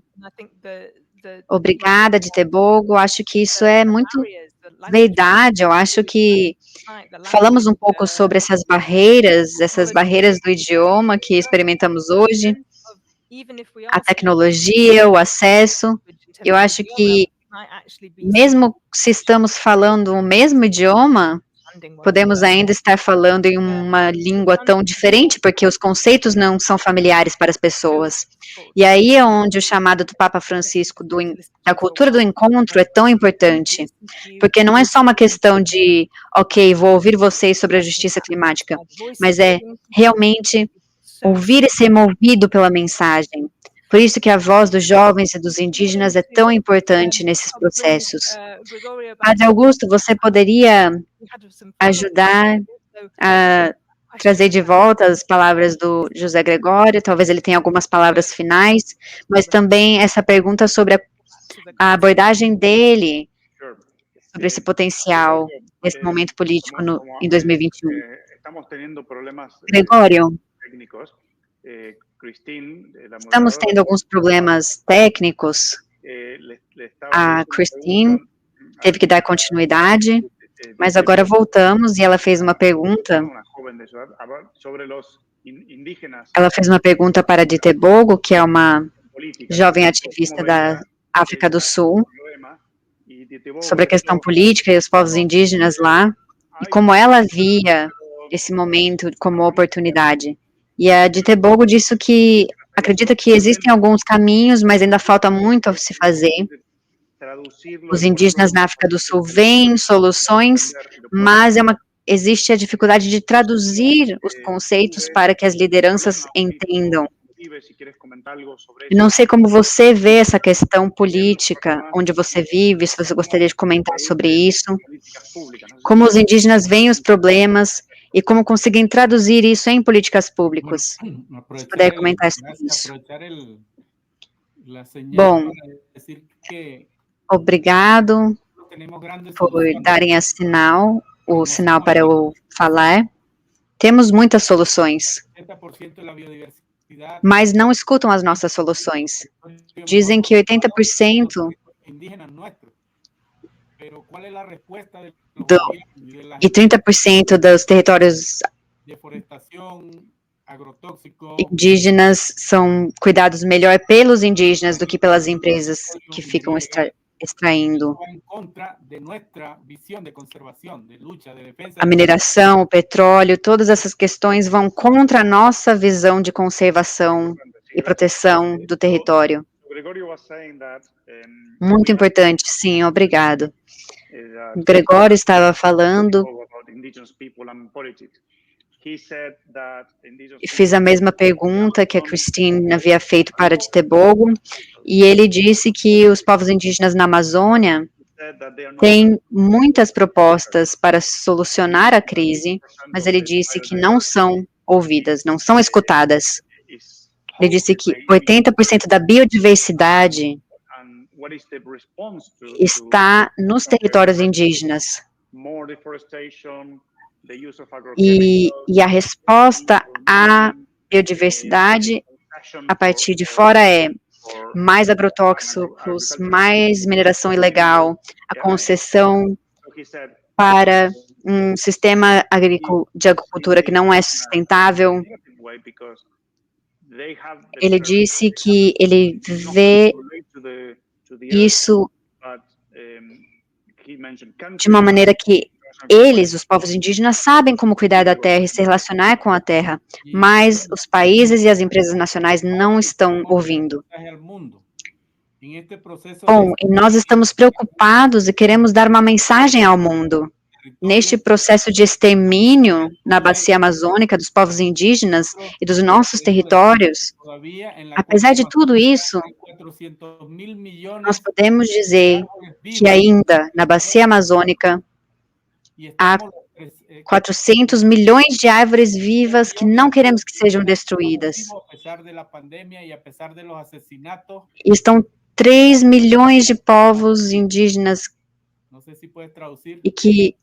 Obrigada, Ditebogo. Acho que isso é muito verdade. Eu acho que falamos um pouco sobre essas barreiras do idioma que experimentamos hoje, a tecnologia, o acesso. Eu acho que, mesmo se estamos falando o mesmo idioma, podemos ainda estar falando em uma língua tão diferente, porque os conceitos não são familiares para as pessoas. E aí é onde o chamado do Papa Francisco da cultura do encontro é tão importante, porque não é só uma questão de, ok, vou ouvir vocês sobre a justiça climática, mas é realmente ouvir e ser movido pela mensagem. Por isso que a voz dos jovens e dos indígenas é tão importante nesses processos. Padre Augusto, você poderia ajudar a trazer de volta as palavras do José Gregório? Talvez ele tenha algumas palavras finais, mas também essa pergunta sobre a abordagem dele sobre esse potencial nesse momento político em 2021. Gregório, estamos tendo alguns problemas técnicos. A Christine teve que dar continuidade, mas agora voltamos e ela fez uma pergunta. Ela fez uma pergunta para Ditebogo, que é uma jovem ativista da África do Sul, sobre a questão política e os povos indígenas lá, e como ela via esse momento como oportunidade. E a Ditebogo disse que acredita que existem alguns caminhos, mas ainda falta muito a se fazer. Os indígenas na África do Sul veem soluções, mas existe a dificuldade de traduzir os conceitos para que as lideranças entendam. E não sei como você vê essa questão política, onde você vive, se você gostaria de comentar sobre isso, como os indígenas veem os problemas e como conseguem traduzir isso em políticas públicas. Se puder comentar sobre isso. Bom, obrigado por darem o sinal para eu falar. Temos muitas soluções, mas não escutam as nossas soluções. Dizem que 80% e 30% dos territórios indígenas são cuidados melhor pelos indígenas do que pelas empresas que ficam extraindo. A mineração, o petróleo, todas essas questões vão contra a nossa visão de conservação e proteção do território. Muito importante, sim, obrigado. O Gregório estava falando e fiz a mesma pergunta que a Christine havia feito para Ditebogo, e ele disse que os povos indígenas na Amazônia têm muitas propostas para solucionar a crise, mas ele disse que não são ouvidas, não são escutadas. Ele disse que 80% da biodiversidade está nos territórios indígenas. E a resposta à biodiversidade a partir de fora é mais agrotóxicos, mais mineração ilegal, a concessão para um sistema de agricultura que não é sustentável. Ele disse que ele vê isso de uma maneira que eles, os povos indígenas, sabem como cuidar da terra e se relacionar com a terra, mas os países e as empresas nacionais não estão ouvindo. Bom, e nós estamos preocupados e queremos dar uma mensagem ao mundo. Neste processo de extermínio na bacia amazônica dos povos indígenas e dos nossos territórios, apesar de tudo isso, nós podemos dizer que ainda na bacia amazônica há 400 milhões de árvores vivas que não queremos que sejam destruídas. E estão 3 milhões de povos indígenas e que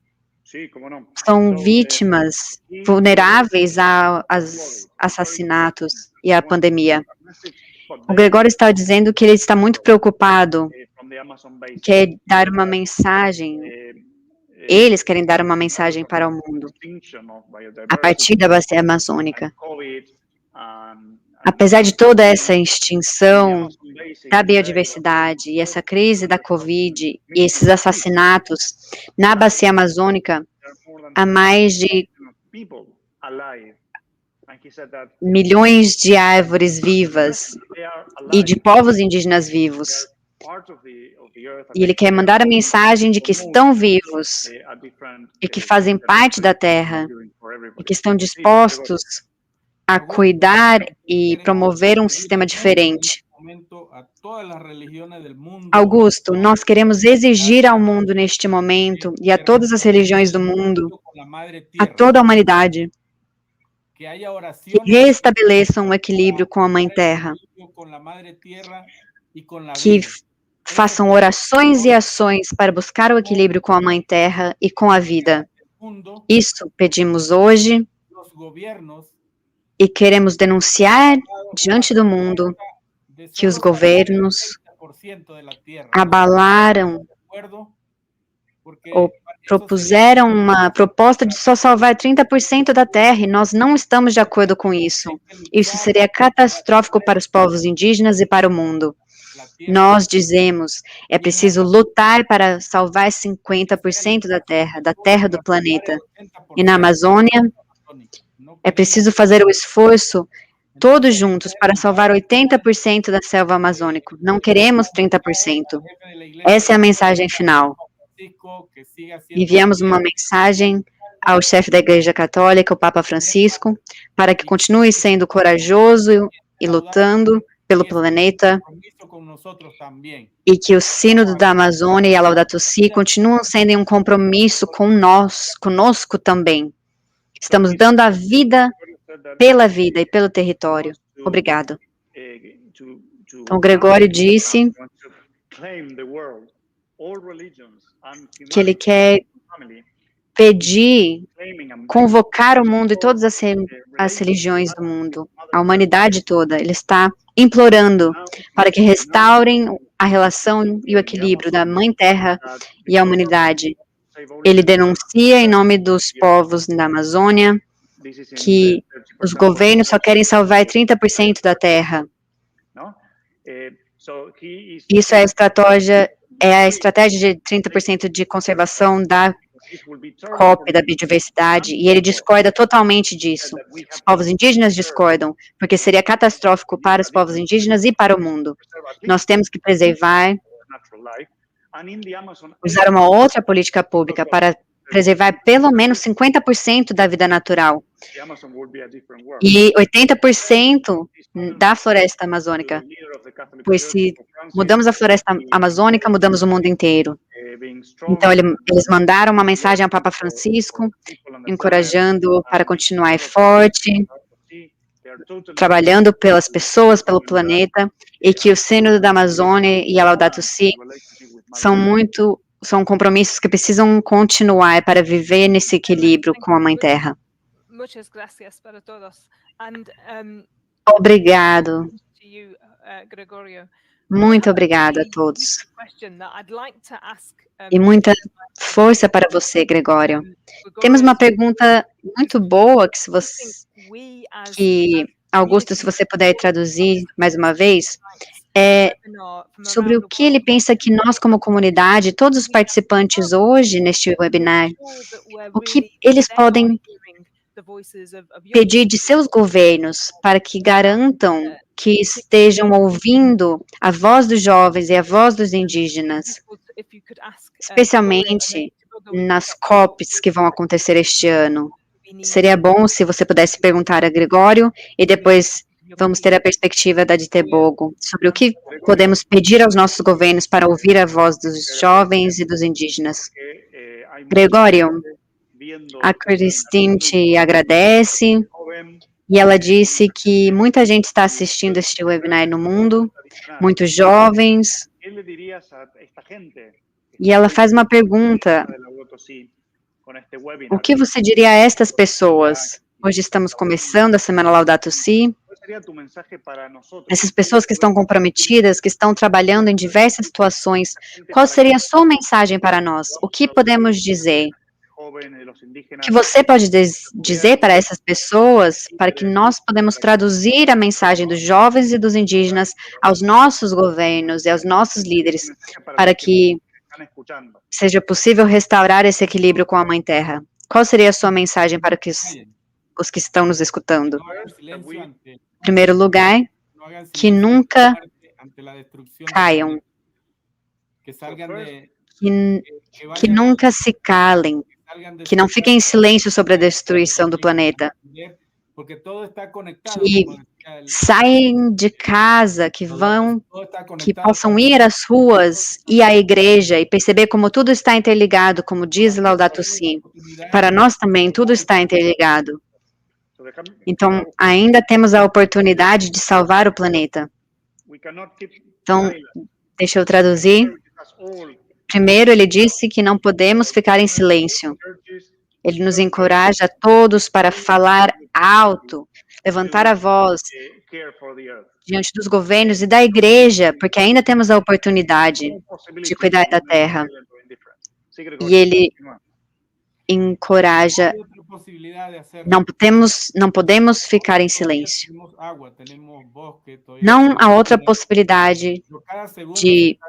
Sí, cómo no. são So, vítimas vulneráveis aos assassinatos e à pandemia. O Gregório está dizendo que ele está muito preocupado, quer dar uma mensagem, eles querem dar uma mensagem para o mundo, a partir da bacia amazônica. Apesar de toda essa extinção da biodiversidade e essa crise da Covid e esses assassinatos na bacia amazônica, há mais de milhões de árvores vivas e de povos indígenas vivos. E ele quer mandar a mensagem de que estão vivos e que fazem parte da Terra e que estão dispostos a cuidar e promover um sistema diferente. Augusto, nós queremos exigir ao mundo neste momento e a todas as religiões do mundo, a toda a humanidade, que restabeleçam o equilíbrio com a Mãe Terra, que façam orações e ações para buscar o equilíbrio com a Mãe Terra e com a vida. Isso pedimos hoje e queremos denunciar diante do mundo que os governos abalaram ou propuseram uma proposta de só salvar 30% da terra, e nós não estamos de acordo com isso. Isso seria catastrófico para os povos indígenas e para o mundo. Nós dizemos, é preciso lutar para salvar 50% da terra do planeta. E na Amazônia, é preciso fazer o esforço todos juntos para salvar 80% da selva amazônica. Não queremos 30%. Essa é a mensagem final. Enviamos uma mensagem ao chefe da Igreja Católica, o Papa Francisco, para que continue sendo corajoso e lutando pelo planeta, e que o Sínodo da Amazônia e a Laudato Si continuam sendo um compromisso conosco também. Estamos dando a vida pela vida e pelo território. Obrigado. Então, Gregório disse que ele quer pedir, convocar o mundo e todas as religiões do mundo, a humanidade toda. Ele está implorando para que restaurem a relação e o equilíbrio da Mãe Terra e a humanidade. Ele denuncia em nome dos povos da Amazônia que os governos só querem salvar 30% da terra. Isso é a estratégia de 30% de conservação da COP, da biodiversidade, e ele discorda totalmente disso. Os povos indígenas discordam, porque seria catastrófico para os povos indígenas e para o mundo. Nós temos que preservar, usar uma outra política pública para preservar pelo menos 50% da vida natural e 80% da floresta amazônica, pois se mudamos a floresta amazônica, mudamos o mundo inteiro. Então, eles mandaram uma mensagem ao Papa Francisco, encorajando para continuar forte, trabalhando pelas pessoas, pelo planeta, e que o Sínodo da Amazônia e a Laudato Si são compromissos que precisam continuar para viver nesse equilíbrio com a Mãe Terra. Obrigado. Muito obrigado a todos. E muita força para você, Gregório. Temos uma pergunta muito boa que Augusto, se você puder traduzir mais uma vez, sobre o que ele pensa que nós, como comunidade, todos os participantes hoje neste webinar, o que eles podem pedir de seus governos para que garantam que estejam ouvindo a voz dos jovens e a voz dos indígenas, especialmente nas COPs que vão acontecer este ano. Seria bom se você pudesse perguntar a Gregório e depois vamos ter a perspectiva da Ditebogo sobre o que podemos pedir aos nossos governos para ouvir a voz dos jovens e dos indígenas. Gregório, a Christine te agradece e ela disse que muita gente está assistindo este webinar no mundo, muitos jovens, e ela faz uma pergunta con este webinar. O que você diria a estas pessoas? Hoje estamos começando a Semana Laudato Si. ¿Cuál sería tu mensaje para nosotros? Essas pessoas que estão comprometidas, que estão trabalhando em diversas situações, qual seria a sua mensagem para nós? O que podemos dizer? O que você pode dizer para essas pessoas, para que nós podemos traduzir a mensagem dos jovens e dos indígenas aos nossos governos e aos nossos líderes, para que seja possível restaurar esse equilíbrio com a Mãe Terra? Qual seria a sua mensagem para os que estão nos escutando? Em primeiro lugar, que nunca caiam, que nunca se calem, que não fiquem em silêncio sobre a destruição do planeta, que saem de casa, que possam ir às ruas e à igreja e perceber como tudo está interligado, como diz Laudato Si. Para nós também, tudo está interligado. Então, ainda temos a oportunidade de salvar o planeta. Então, deixa eu traduzir. Primeiro, ele disse que não podemos ficar em silêncio. Ele nos encoraja a todos para falar alto, levantar a voz diante dos governos e da igreja, porque ainda temos a oportunidade de cuidar da terra. E ele encoraja, não podemos ficar em silêncio. Não há outra possibilidade de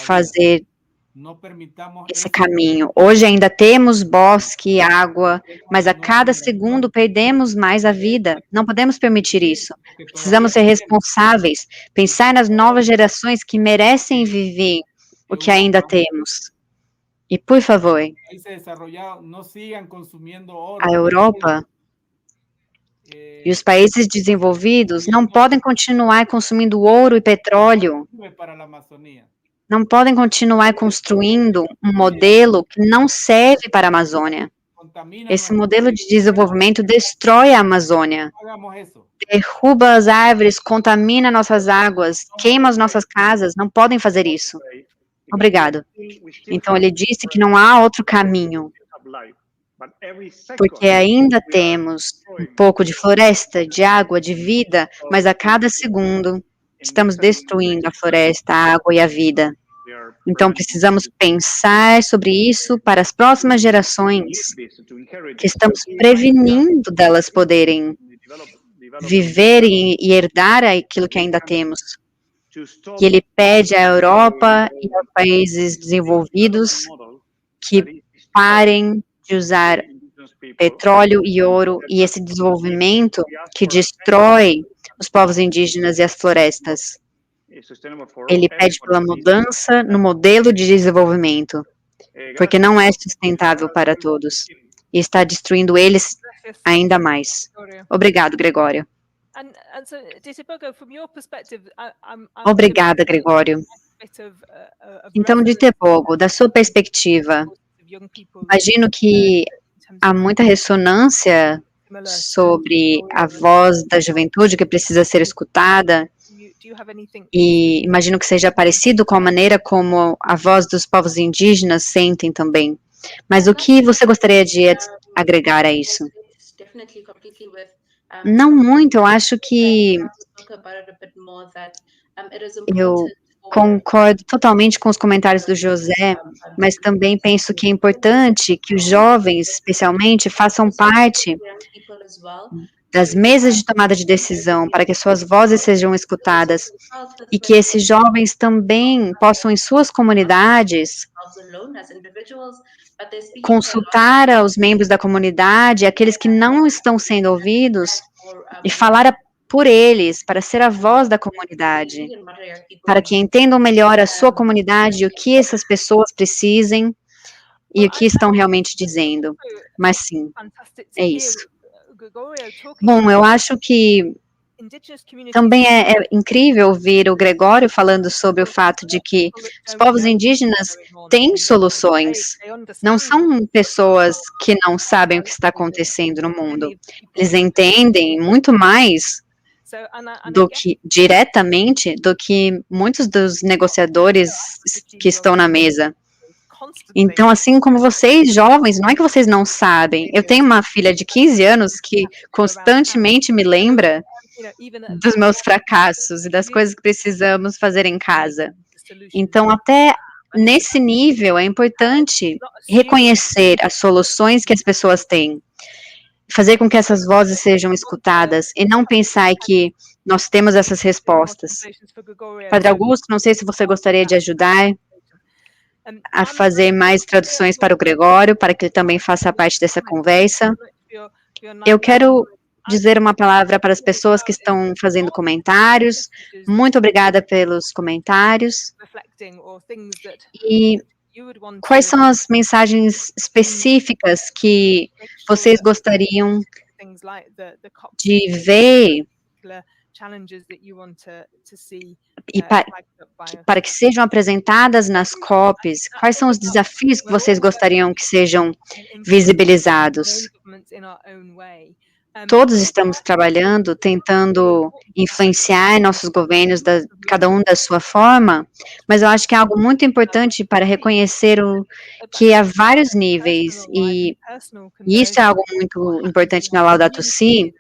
fazer esse caminho. Hoje ainda temos bosque e água, mas a cada segundo perdemos mais a vida. Não podemos permitir isso. Precisamos ser responsáveis, pensar nas novas gerações que merecem viver o que ainda temos. E, por favor, a Europa e os países desenvolvidos não podem continuar consumindo ouro e petróleo. Não podem continuar construindo um modelo que não serve para a Amazônia. Esse modelo de desenvolvimento destrói a Amazônia, derruba as árvores, contamina nossas águas, queima as nossas casas. Não podem fazer isso. Obrigado. Então, ele disse que não há outro caminho, porque ainda temos um pouco de floresta, de água, de vida, mas a cada segundo estamos destruindo a floresta, a água e a vida. Então, precisamos pensar sobre isso para as próximas gerações, que estamos prevenindo delas poderem viver e herdar aquilo que ainda temos. E ele pede à Europa e aos países desenvolvidos que parem de usar petróleo e ouro e esse desenvolvimento que destrói os povos indígenas e as florestas. Ele pede pela mudança no modelo de desenvolvimento, porque não é sustentável para todos e está destruindo eles ainda mais. Obrigado, Gregório. Obrigada, Gregório. Então, Ditebogo, da sua perspectiva, imagino que há muita ressonância sobre a voz da juventude que precisa ser escutada, e imagino que seja parecido com a maneira como a voz dos povos indígenas sentem também. Mas o que você gostaria de agregar a isso? Não muito, eu acho que eu concordo totalmente com os comentários do José, mas também penso que é importante que os jovens, especialmente, façam parte das mesas de tomada de decisão, para que suas vozes sejam escutadas, e que esses jovens também possam, em suas comunidades, consultar aos membros da comunidade, aqueles que não estão sendo ouvidos, e falar por eles, para ser a voz da comunidade, para que entendam melhor a sua comunidade e o que essas pessoas precisem e o que estão realmente dizendo. Mas sim, é isso. Bom, eu acho que também é incrível ouvir o Gregório falando sobre o fato de que os povos indígenas têm soluções. Não são pessoas que não sabem o que está acontecendo no mundo. Eles entendem muito mais do que diretamente do que muitos dos negociadores que estão na mesa. Então, assim como vocês, jovens, não é que vocês não sabem. Eu tenho uma filha de 15 anos que constantemente me lembra dos meus fracassos e das coisas que precisamos fazer em casa. Então, até nesse nível, é importante reconhecer as soluções que as pessoas têm, fazer com que essas vozes sejam escutadas e não pensar que nós temos essas respostas. Padre Augusto, não sei se você gostaria de ajudar a fazer mais traduções para o Gregório, para que ele também faça parte dessa conversa. Eu quero dizer uma palavra para as pessoas que estão fazendo comentários. Muito obrigada pelos comentários. E quais são as mensagens específicas que vocês gostariam de ver e para que sejam apresentadas nas COPs? Quais são os desafios que vocês gostariam que sejam visibilizados? Todos estamos trabalhando, tentando influenciar nossos governos, cada um da sua forma, mas eu acho que é algo muito importante para reconhecer que há vários níveis, e isso é algo muito importante na Laudato Si,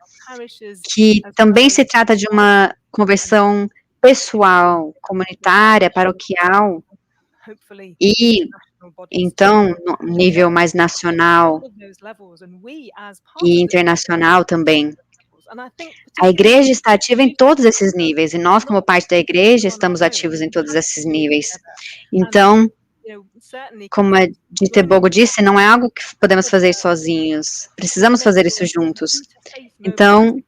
que também se trata de uma conversão pessoal, comunitária, paroquial, e então, no nível mais nacional e internacional também. A igreja está ativa em todos esses níveis, e nós, como parte da igreja, estamos ativos em todos esses níveis. Então, como a Ditebogo disse, não é algo que podemos fazer sozinhos, precisamos fazer isso juntos. Então,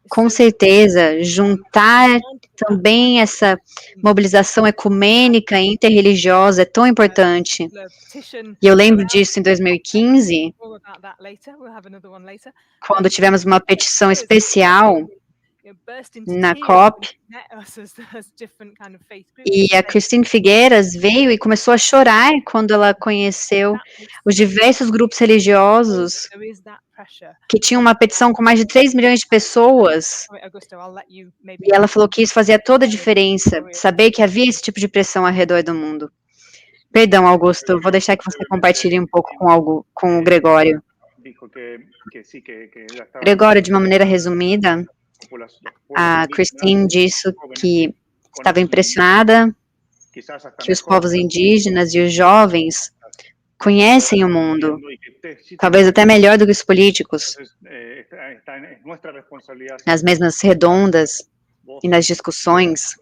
com certeza, juntar também essa mobilização ecumênica e interreligiosa é tão importante. E eu lembro disso em 2015, quando tivemos uma petição especial na COP, e a Christine Figueiras veio e começou a chorar quando ela conheceu os diversos grupos religiosos que tinham uma petição com mais de 3 milhões de pessoas, e ela falou que isso fazia toda a diferença, saber que havia esse tipo de pressão ao redor do mundo. Perdão, Augusto, vou deixar que você compartilhe um pouco com o Gregório. Gregório, de uma maneira resumida, a Christine disse que estava impressionada que os povos indígenas e os jovens conhecem o mundo, talvez até melhor do que os políticos, nas mesmas redondas e nas discussões.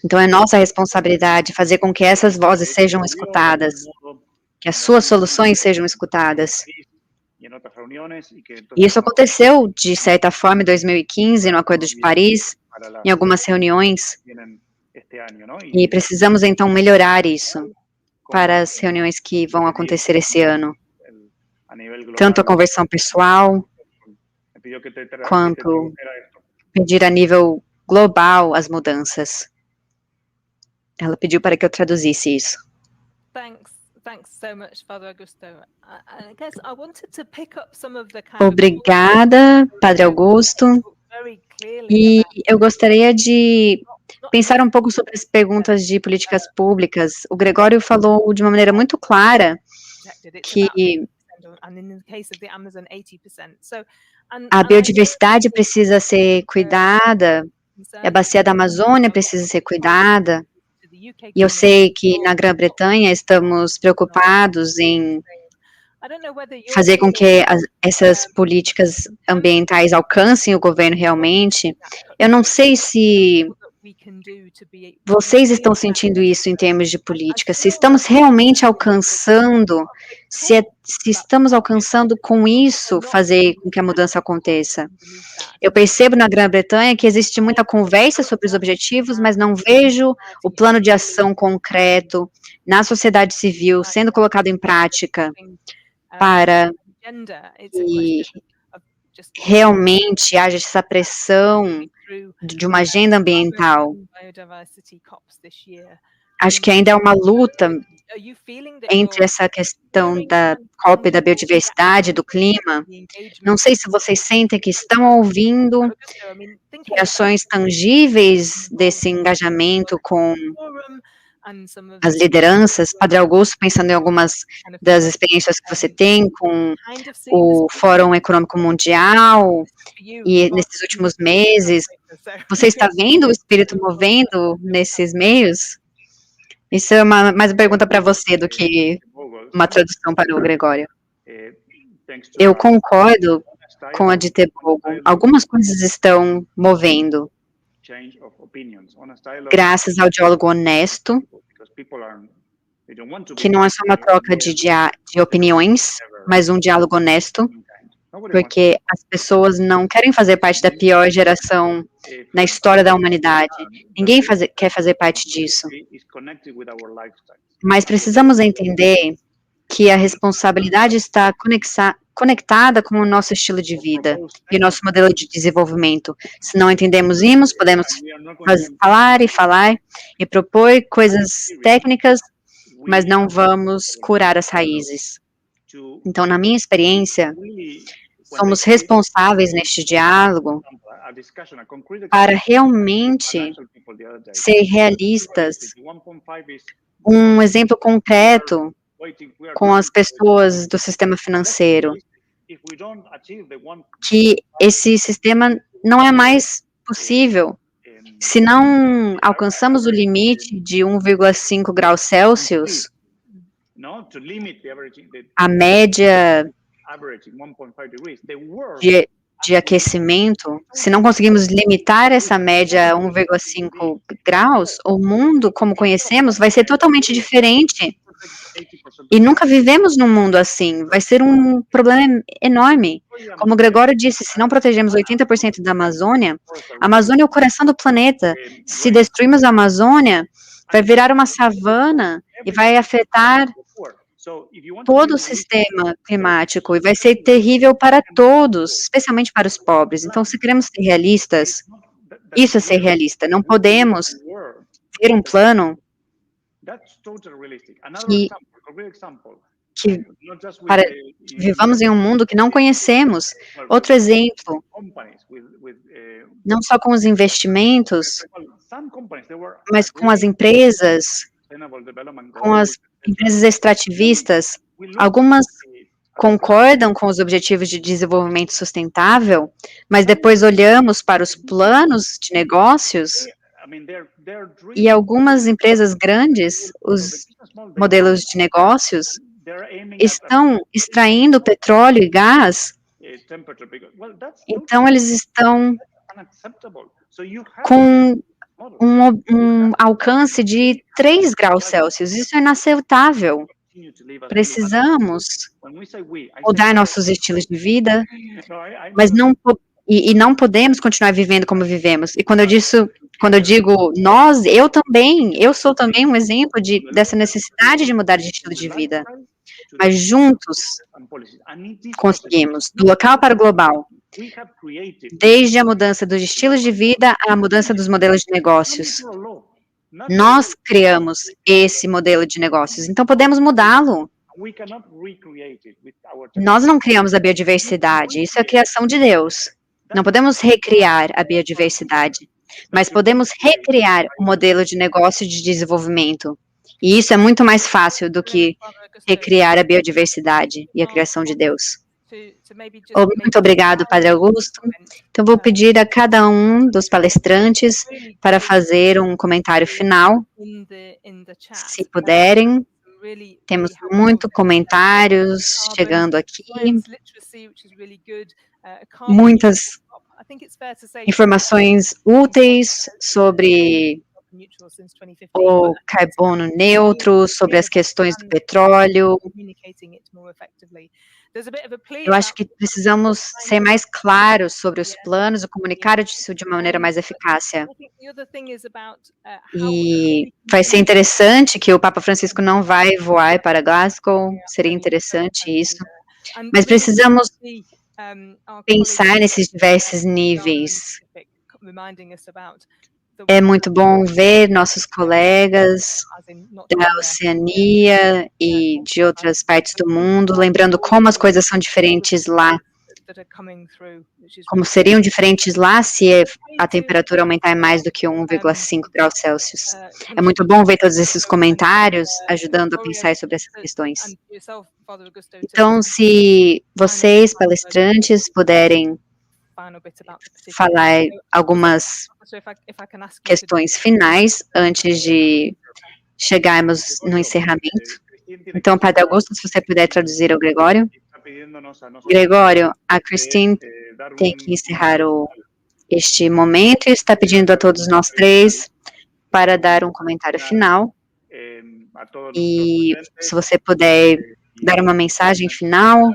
Então é nossa responsabilidade fazer com que essas vozes sejam escutadas, que as suas soluções sejam escutadas. E isso aconteceu, de certa forma, em 2015, no Acordo de Paris, em algumas reuniões, e precisamos, então, melhorar isso para as reuniões que vão acontecer esse ano. Tanto a conversão pessoal, quanto pedir a nível global as mudanças. Ela pediu para que eu traduzisse isso. Obrigada, Padre Augusto. E eu gostaria de pensar um pouco sobre as perguntas de políticas públicas. O Gregório falou de uma maneira muito clara que a biodiversidade precisa ser cuidada, a bacia da Amazônia precisa ser cuidada, e eu sei que na Grã-Bretanha estamos preocupados em fazer com que essas políticas ambientais alcancem o governo realmente. Eu não sei se vocês estão sentindo isso em termos de política, se estamos realmente alcançando, se estamos alcançando com isso fazer com que a mudança aconteça. Eu percebo na Grã-Bretanha que existe muita conversa sobre os objetivos, mas não vejo o plano de ação concreto na sociedade civil sendo colocado em prática para que realmente haja essa pressão de uma agenda ambiental. Acho que ainda é uma luta entre essa questão da COP, da biodiversidade, do clima. Não sei se vocês sentem que estão ouvindo reações tangíveis desse engajamento com as lideranças, Padre Augusto, pensando em algumas das experiências que você tem com o Fórum Econômico Mundial e nesses últimos meses, você está vendo o Espírito movendo nesses meios? Isso é mais uma pergunta para você do que uma tradução para o Gregório. Eu concordo com a de Tebogo. Algumas coisas estão movendo, graças ao diálogo honesto, que não é só uma troca de opiniões, mas um diálogo honesto, porque as pessoas não querem fazer parte da pior geração na história da humanidade. Ninguém quer fazer parte disso. Mas precisamos entender que a responsabilidade está conectada com o nosso estilo de vida e o nosso modelo de desenvolvimento. Se não entendemos isso, podemos falar e propor coisas técnicas, mas não vamos curar as raízes. Então, na minha experiência, somos responsáveis neste diálogo para realmente ser realistas. Um exemplo concreto com as pessoas do sistema financeiro, que esse sistema não é mais possível. Se não alcançamos o limite de 1,5 graus Celsius, a média de aquecimento, se não conseguimos limitar essa média a 1,5 graus, o mundo, como conhecemos, vai ser totalmente diferente. E nunca vivemos num mundo assim. Vai ser um problema enorme. Como o Gregório disse, se não protegemos 80% da Amazônia, a Amazônia é o coração do planeta. Se destruirmos a Amazônia, vai virar uma savana e vai afetar todo o sistema climático e vai ser terrível para todos, especialmente para os pobres. Então, se queremos ser realistas, isso é ser realista. Não podemos ter um plano que vivamos em um mundo que não conhecemos. Outro exemplo, não só com os investimentos, mas com as empresas extrativistas. Algumas concordam com os objetivos de desenvolvimento sustentável, mas depois olhamos para os planos de negócios e algumas empresas grandes, os modelos de negócios, estão extraindo petróleo e gás, então eles estão com um alcance de 3 graus Celsius. Isso é inaceitável. Precisamos mudar nossos estilos de vida, mas não podemos continuar vivendo como vivemos. E quando eu digo nós, eu sou também um exemplo dessa necessidade de mudar de estilo de vida. Mas juntos conseguimos, do local para o global, desde a mudança dos estilos de vida à mudança dos modelos de negócios. Nós criamos esse modelo de negócios, então podemos mudá-lo. Nós não criamos a biodiversidade, isso é a criação de Deus. Não podemos recriar a biodiversidade, mas podemos recriar o modelo de negócio de desenvolvimento. E isso é muito mais fácil do que recriar a biodiversidade e a criação de Deus. Muito obrigado, Padre Augusto. Então, vou pedir a cada um dos palestrantes para fazer um comentário final, se puderem. Temos muitos comentários chegando aqui, muitas informações úteis sobre o carbono neutro, sobre as questões do petróleo. Eu acho que precisamos ser mais claros sobre os planos e comunicar isso de uma maneira mais eficaz. E vai ser interessante que o Papa Francisco não vai voar para Glasgow, seria interessante isso. Mas precisamos pensar nesses diversos níveis. É muito bom ver nossos colegas da Oceania e de outras partes do mundo, lembrando como as coisas são diferentes lá como seriam diferentes lá se a temperatura aumentar em mais do que 1,5 graus Celsius. É muito bom ver todos esses comentários ajudando a pensar sobre essas questões. Então, se vocês, palestrantes, puderem falar algumas questões finais antes de chegarmos no encerramento. Então, Padre Augusto, se você puder traduzir ao Gregório. Gregório, a Christine tem que encerrar este momento e está pedindo a todos nós três para dar um comentário final. E se você puder dar uma mensagem final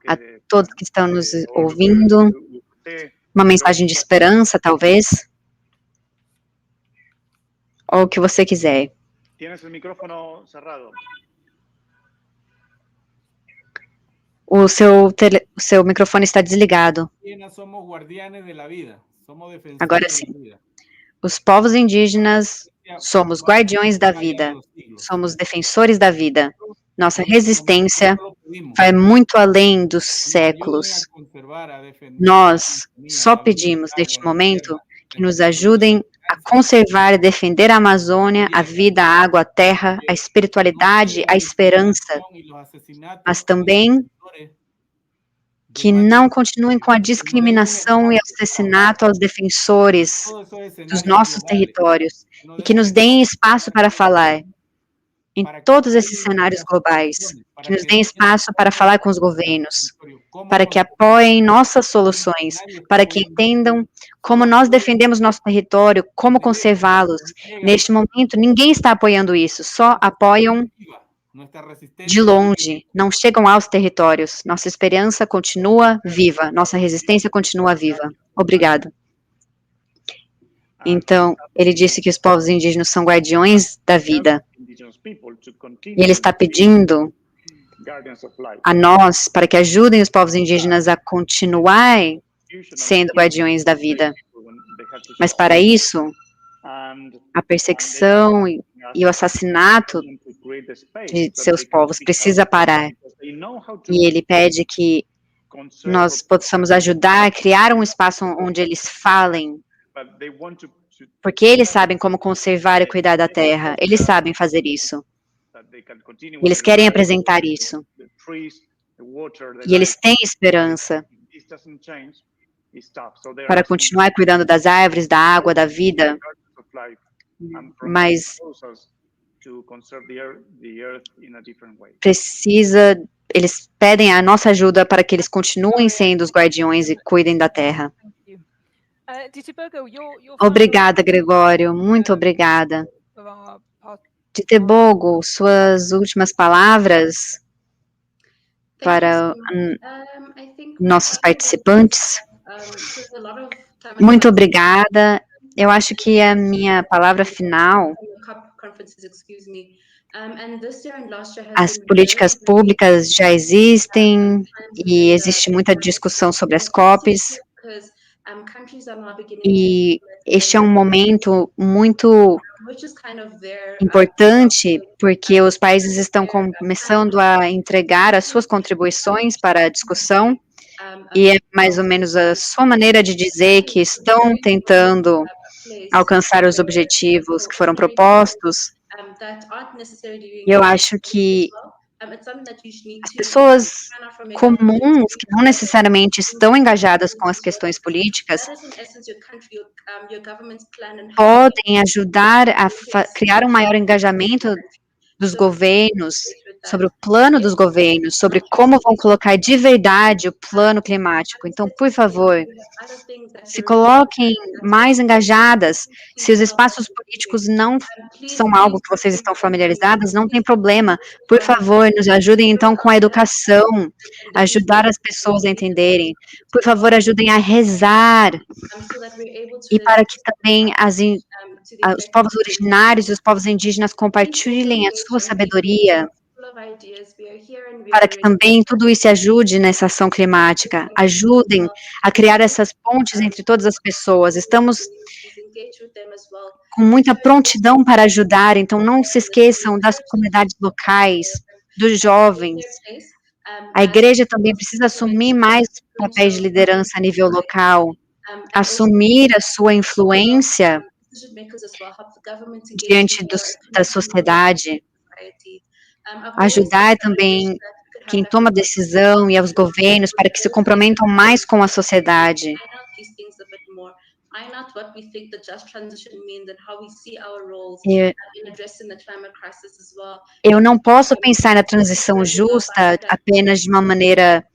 a todos que estão nos ouvindo, uma mensagem de esperança, talvez, ou o que você quiser. O seu microfone está desligado. Agora sim. Os povos indígenas somos guardiões da vida, somos defensores da vida. Nossa resistência vai muito além dos séculos. Nós só pedimos, neste momento, que nos ajudem a conservar e defender a Amazônia, a vida, a água, a terra, a espiritualidade, a esperança, mas também que não continuem com a discriminação e assassinato aos defensores dos nossos territórios e que nos deem espaço para falar em todos esses cenários globais, que nos deem espaço para falar com os governos, para que apoiem nossas soluções, para que entendam como nós defendemos nosso território, como conservá-los. Neste momento, ninguém está apoiando isso, só apoiam de longe, não chegam aos territórios. Nossa esperança continua viva, nossa resistência continua viva. Obrigado. Então, ele disse que os povos indígenas são guardiões da vida. E ele está pedindo a nós para que ajudem os povos indígenas a continuar sendo guardiões da vida. Mas para isso, a perseguição e o assassinato de seus povos precisa parar. E ele pede que nós possamos ajudar a criar um espaço onde eles falem, porque eles sabem como conservar e cuidar da terra. Eles sabem fazer isso. Eles querem apresentar isso. E eles têm esperança para continuar cuidando das árvores, da água, da vida. Mas eles pedem a nossa ajuda para que eles continuem sendo os guardiões e cuidem da terra. Obrigada, Gregório, muito obrigada. Titebogo, suas últimas palavras para nossos participantes. Muito obrigada. Eu acho que a minha palavra final, as políticas públicas já existem e existe muita discussão sobre as COPs. E este é um momento muito importante, porque os países estão começando a entregar as suas contribuições para a discussão, e é mais ou menos a sua maneira de dizer que estão tentando alcançar os objetivos que foram propostos. E eu acho que as pessoas comuns, que não necessariamente estão engajadas com as questões políticas, podem ajudar a criar um maior engajamento dos governos, sobre o plano dos governos, sobre como vão colocar de verdade o plano climático. Então, por favor, se coloquem mais engajadas. Se os espaços políticos não são algo que vocês estão familiarizadas, não tem problema. Por favor, nos ajudem então com a educação, ajudar as pessoas a entenderem. Por favor, ajudem a rezar. E para que também os povos originários e os povos indígenas compartilhem a sua sabedoria, para que também tudo isso ajude nessa ação climática. Ajudem a criar essas pontes entre todas as pessoas. Estamos com muita prontidão para ajudar, então não se esqueçam das comunidades locais, dos jovens. A igreja também precisa assumir mais papéis de liderança a nível local, assumir a sua influência diante da sociedade, ajudar também quem toma decisão e aos governos para que se comprometam mais com a sociedade. Eu não posso pensar na transição justa apenas de uma maneira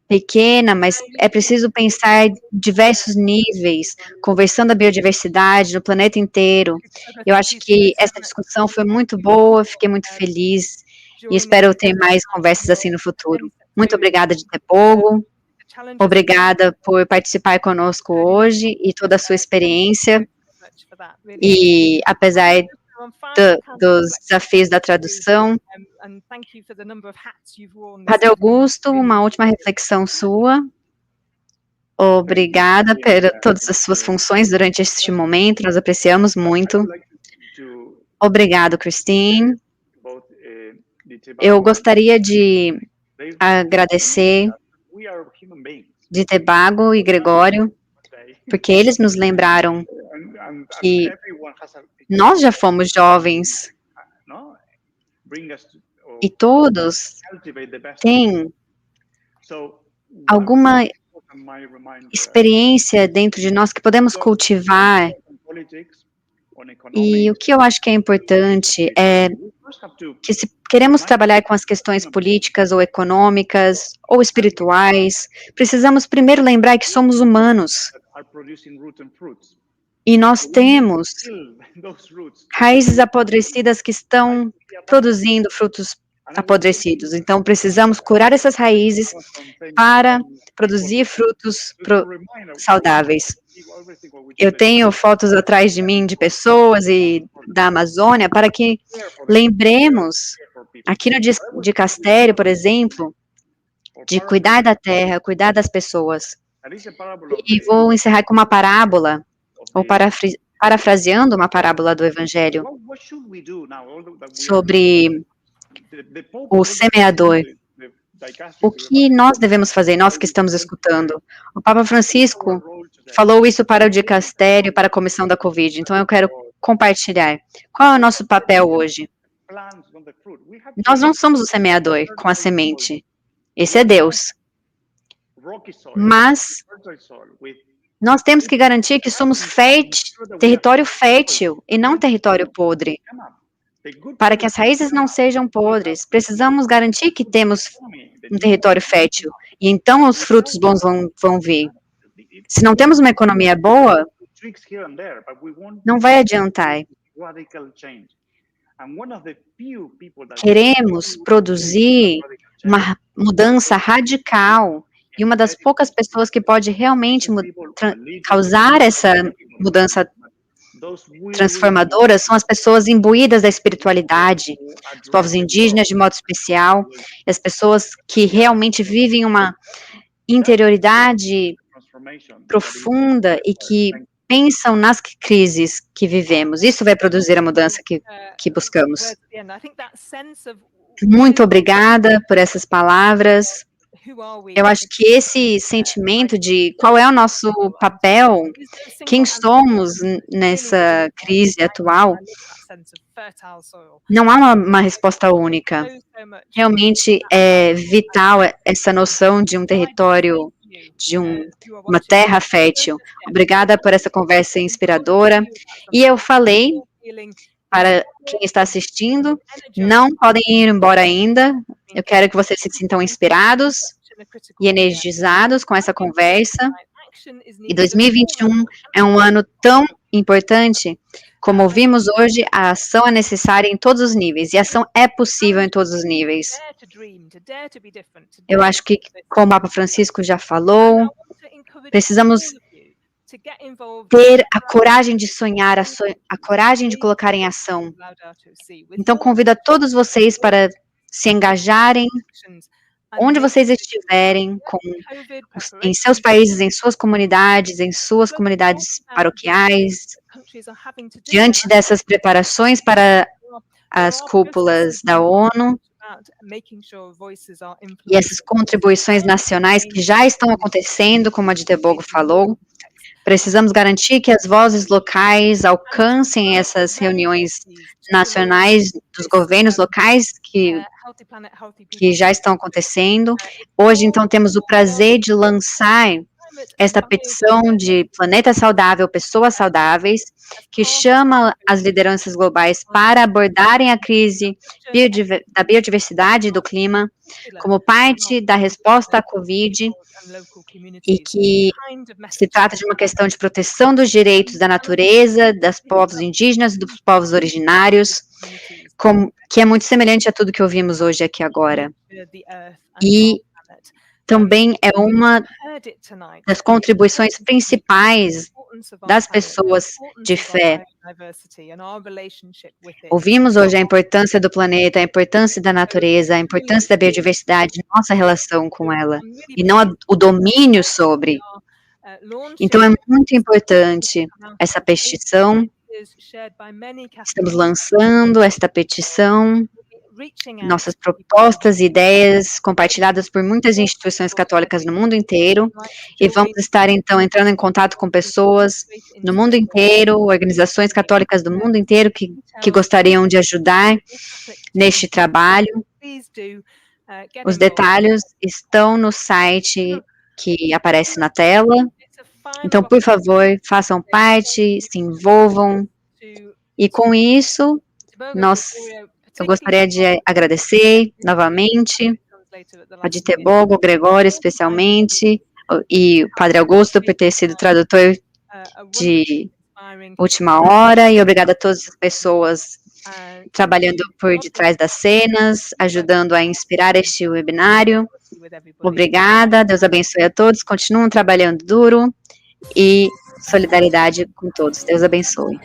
pequena, mas é preciso pensar em diversos níveis, conversando a biodiversidade no planeta inteiro. Eu acho que essa discussão foi muito boa, fiquei muito feliz e espero ter mais conversas assim no futuro. Muito obrigada de Tepogo, obrigada por participar conosco hoje e toda a sua experiência. E apesar dos desafios da tradução, Padre Augusto, uma última reflexão sua. Obrigada por todas as suas funções durante este momento, nós apreciamos muito. Obrigado, Christine. Eu gostaria de agradecer de Tebago e Gregório, porque eles nos lembraram que nós já fomos jovens e todos têm alguma experiência dentro de nós que podemos cultivar. E o que eu acho que é importante é que, se queremos trabalhar com as questões políticas ou econômicas ou espirituais, precisamos primeiro lembrar que somos humanos. E nós temos raízes apodrecidas que estão produzindo frutos apodrecidos. Então, precisamos curar essas raízes para produzir frutos saudáveis. Eu tenho fotos atrás de mim de pessoas e da Amazônia para que lembremos, aqui no Dicastério, por exemplo, de cuidar da terra, cuidar das pessoas. E vou encerrar com uma parábola, ou parafraseando uma parábola do Evangelho, sobre o semeador. O que nós devemos fazer, nós que estamos escutando? O Papa Francisco falou isso para o dicastério, para a comissão da Covid, então eu quero compartilhar. Qual é o nosso papel hoje? Nós não somos o semeador com a semente, esse é Deus. Mas nós temos que garantir que somos território fértil e não território podre. Para que as raízes não sejam podres, precisamos garantir que temos um território fértil, e então os frutos bons vão vir. Se não temos uma economia boa, não vai adiantar. Queremos produzir uma mudança radical, e uma das poucas pessoas que pode realmente causar essa mudança transformadoras são as pessoas imbuídas da espiritualidade, os povos indígenas de modo especial, as pessoas que realmente vivem uma interioridade profunda e que pensam nas crises que vivemos. Isso vai produzir a mudança que buscamos. Muito obrigada por essas palavras. Eu acho que esse sentimento de qual é o nosso papel, quem somos nessa crise atual, não há uma resposta única. Realmente é vital essa noção de um território, de uma terra fértil. Obrigada por essa conversa inspiradora. E eu falei, para quem está assistindo, não podem ir embora ainda. Eu quero que vocês se sintam inspirados e energizados com essa conversa. E 2021 é um ano tão importante, como vimos hoje, a ação é necessária em todos os níveis, e a ação é possível em todos os níveis. Eu acho que, como o Papa Francisco já falou, precisamos ter a coragem de sonhar, a coragem de colocar em ação. Então, convido a todos vocês para se engajarem, onde vocês estiverem, em seus países, em suas comunidades paroquiais, diante dessas preparações para as cúpulas da ONU, E essas contribuições nacionais que já estão acontecendo, como a de Tebogo falou, precisamos garantir que as vozes locais alcancem essas reuniões nacionais dos governos locais que já estão acontecendo. Hoje, então, temos o prazer de lançar esta petição de Planeta Saudável, Pessoas Saudáveis, que chama as lideranças globais para abordarem a crise da biodiversidade e do clima como parte da resposta à Covid, e que se trata de uma questão de proteção dos direitos da natureza, dos povos indígenas e dos povos originários, que é muito semelhante a tudo que ouvimos hoje aqui agora. E também é uma das contribuições principais das pessoas de fé. Ouvimos hoje a importância do planeta, a importância da natureza, a importância da biodiversidade, nossa relação com ela, e não o domínio sobre. Então, é muito importante essa petição. Estamos lançando esta petição, nossas propostas e ideias compartilhadas por muitas instituições católicas no mundo inteiro, e vamos estar, então, entrando em contato com pessoas no mundo inteiro, organizações católicas do mundo inteiro que gostariam de ajudar neste trabalho. Os detalhes estão no site que aparece na tela. Então, por favor, façam parte, se envolvam, e com isso, eu gostaria de agradecer novamente a de Tebogo, o Gregório especialmente, e o Padre Augusto por ter sido tradutor de última hora, e obrigada a todas as pessoas trabalhando por detrás das cenas, ajudando a inspirar este webinário. Obrigada, Deus abençoe a todos, continuam trabalhando duro, e solidariedade com todos. Deus abençoe.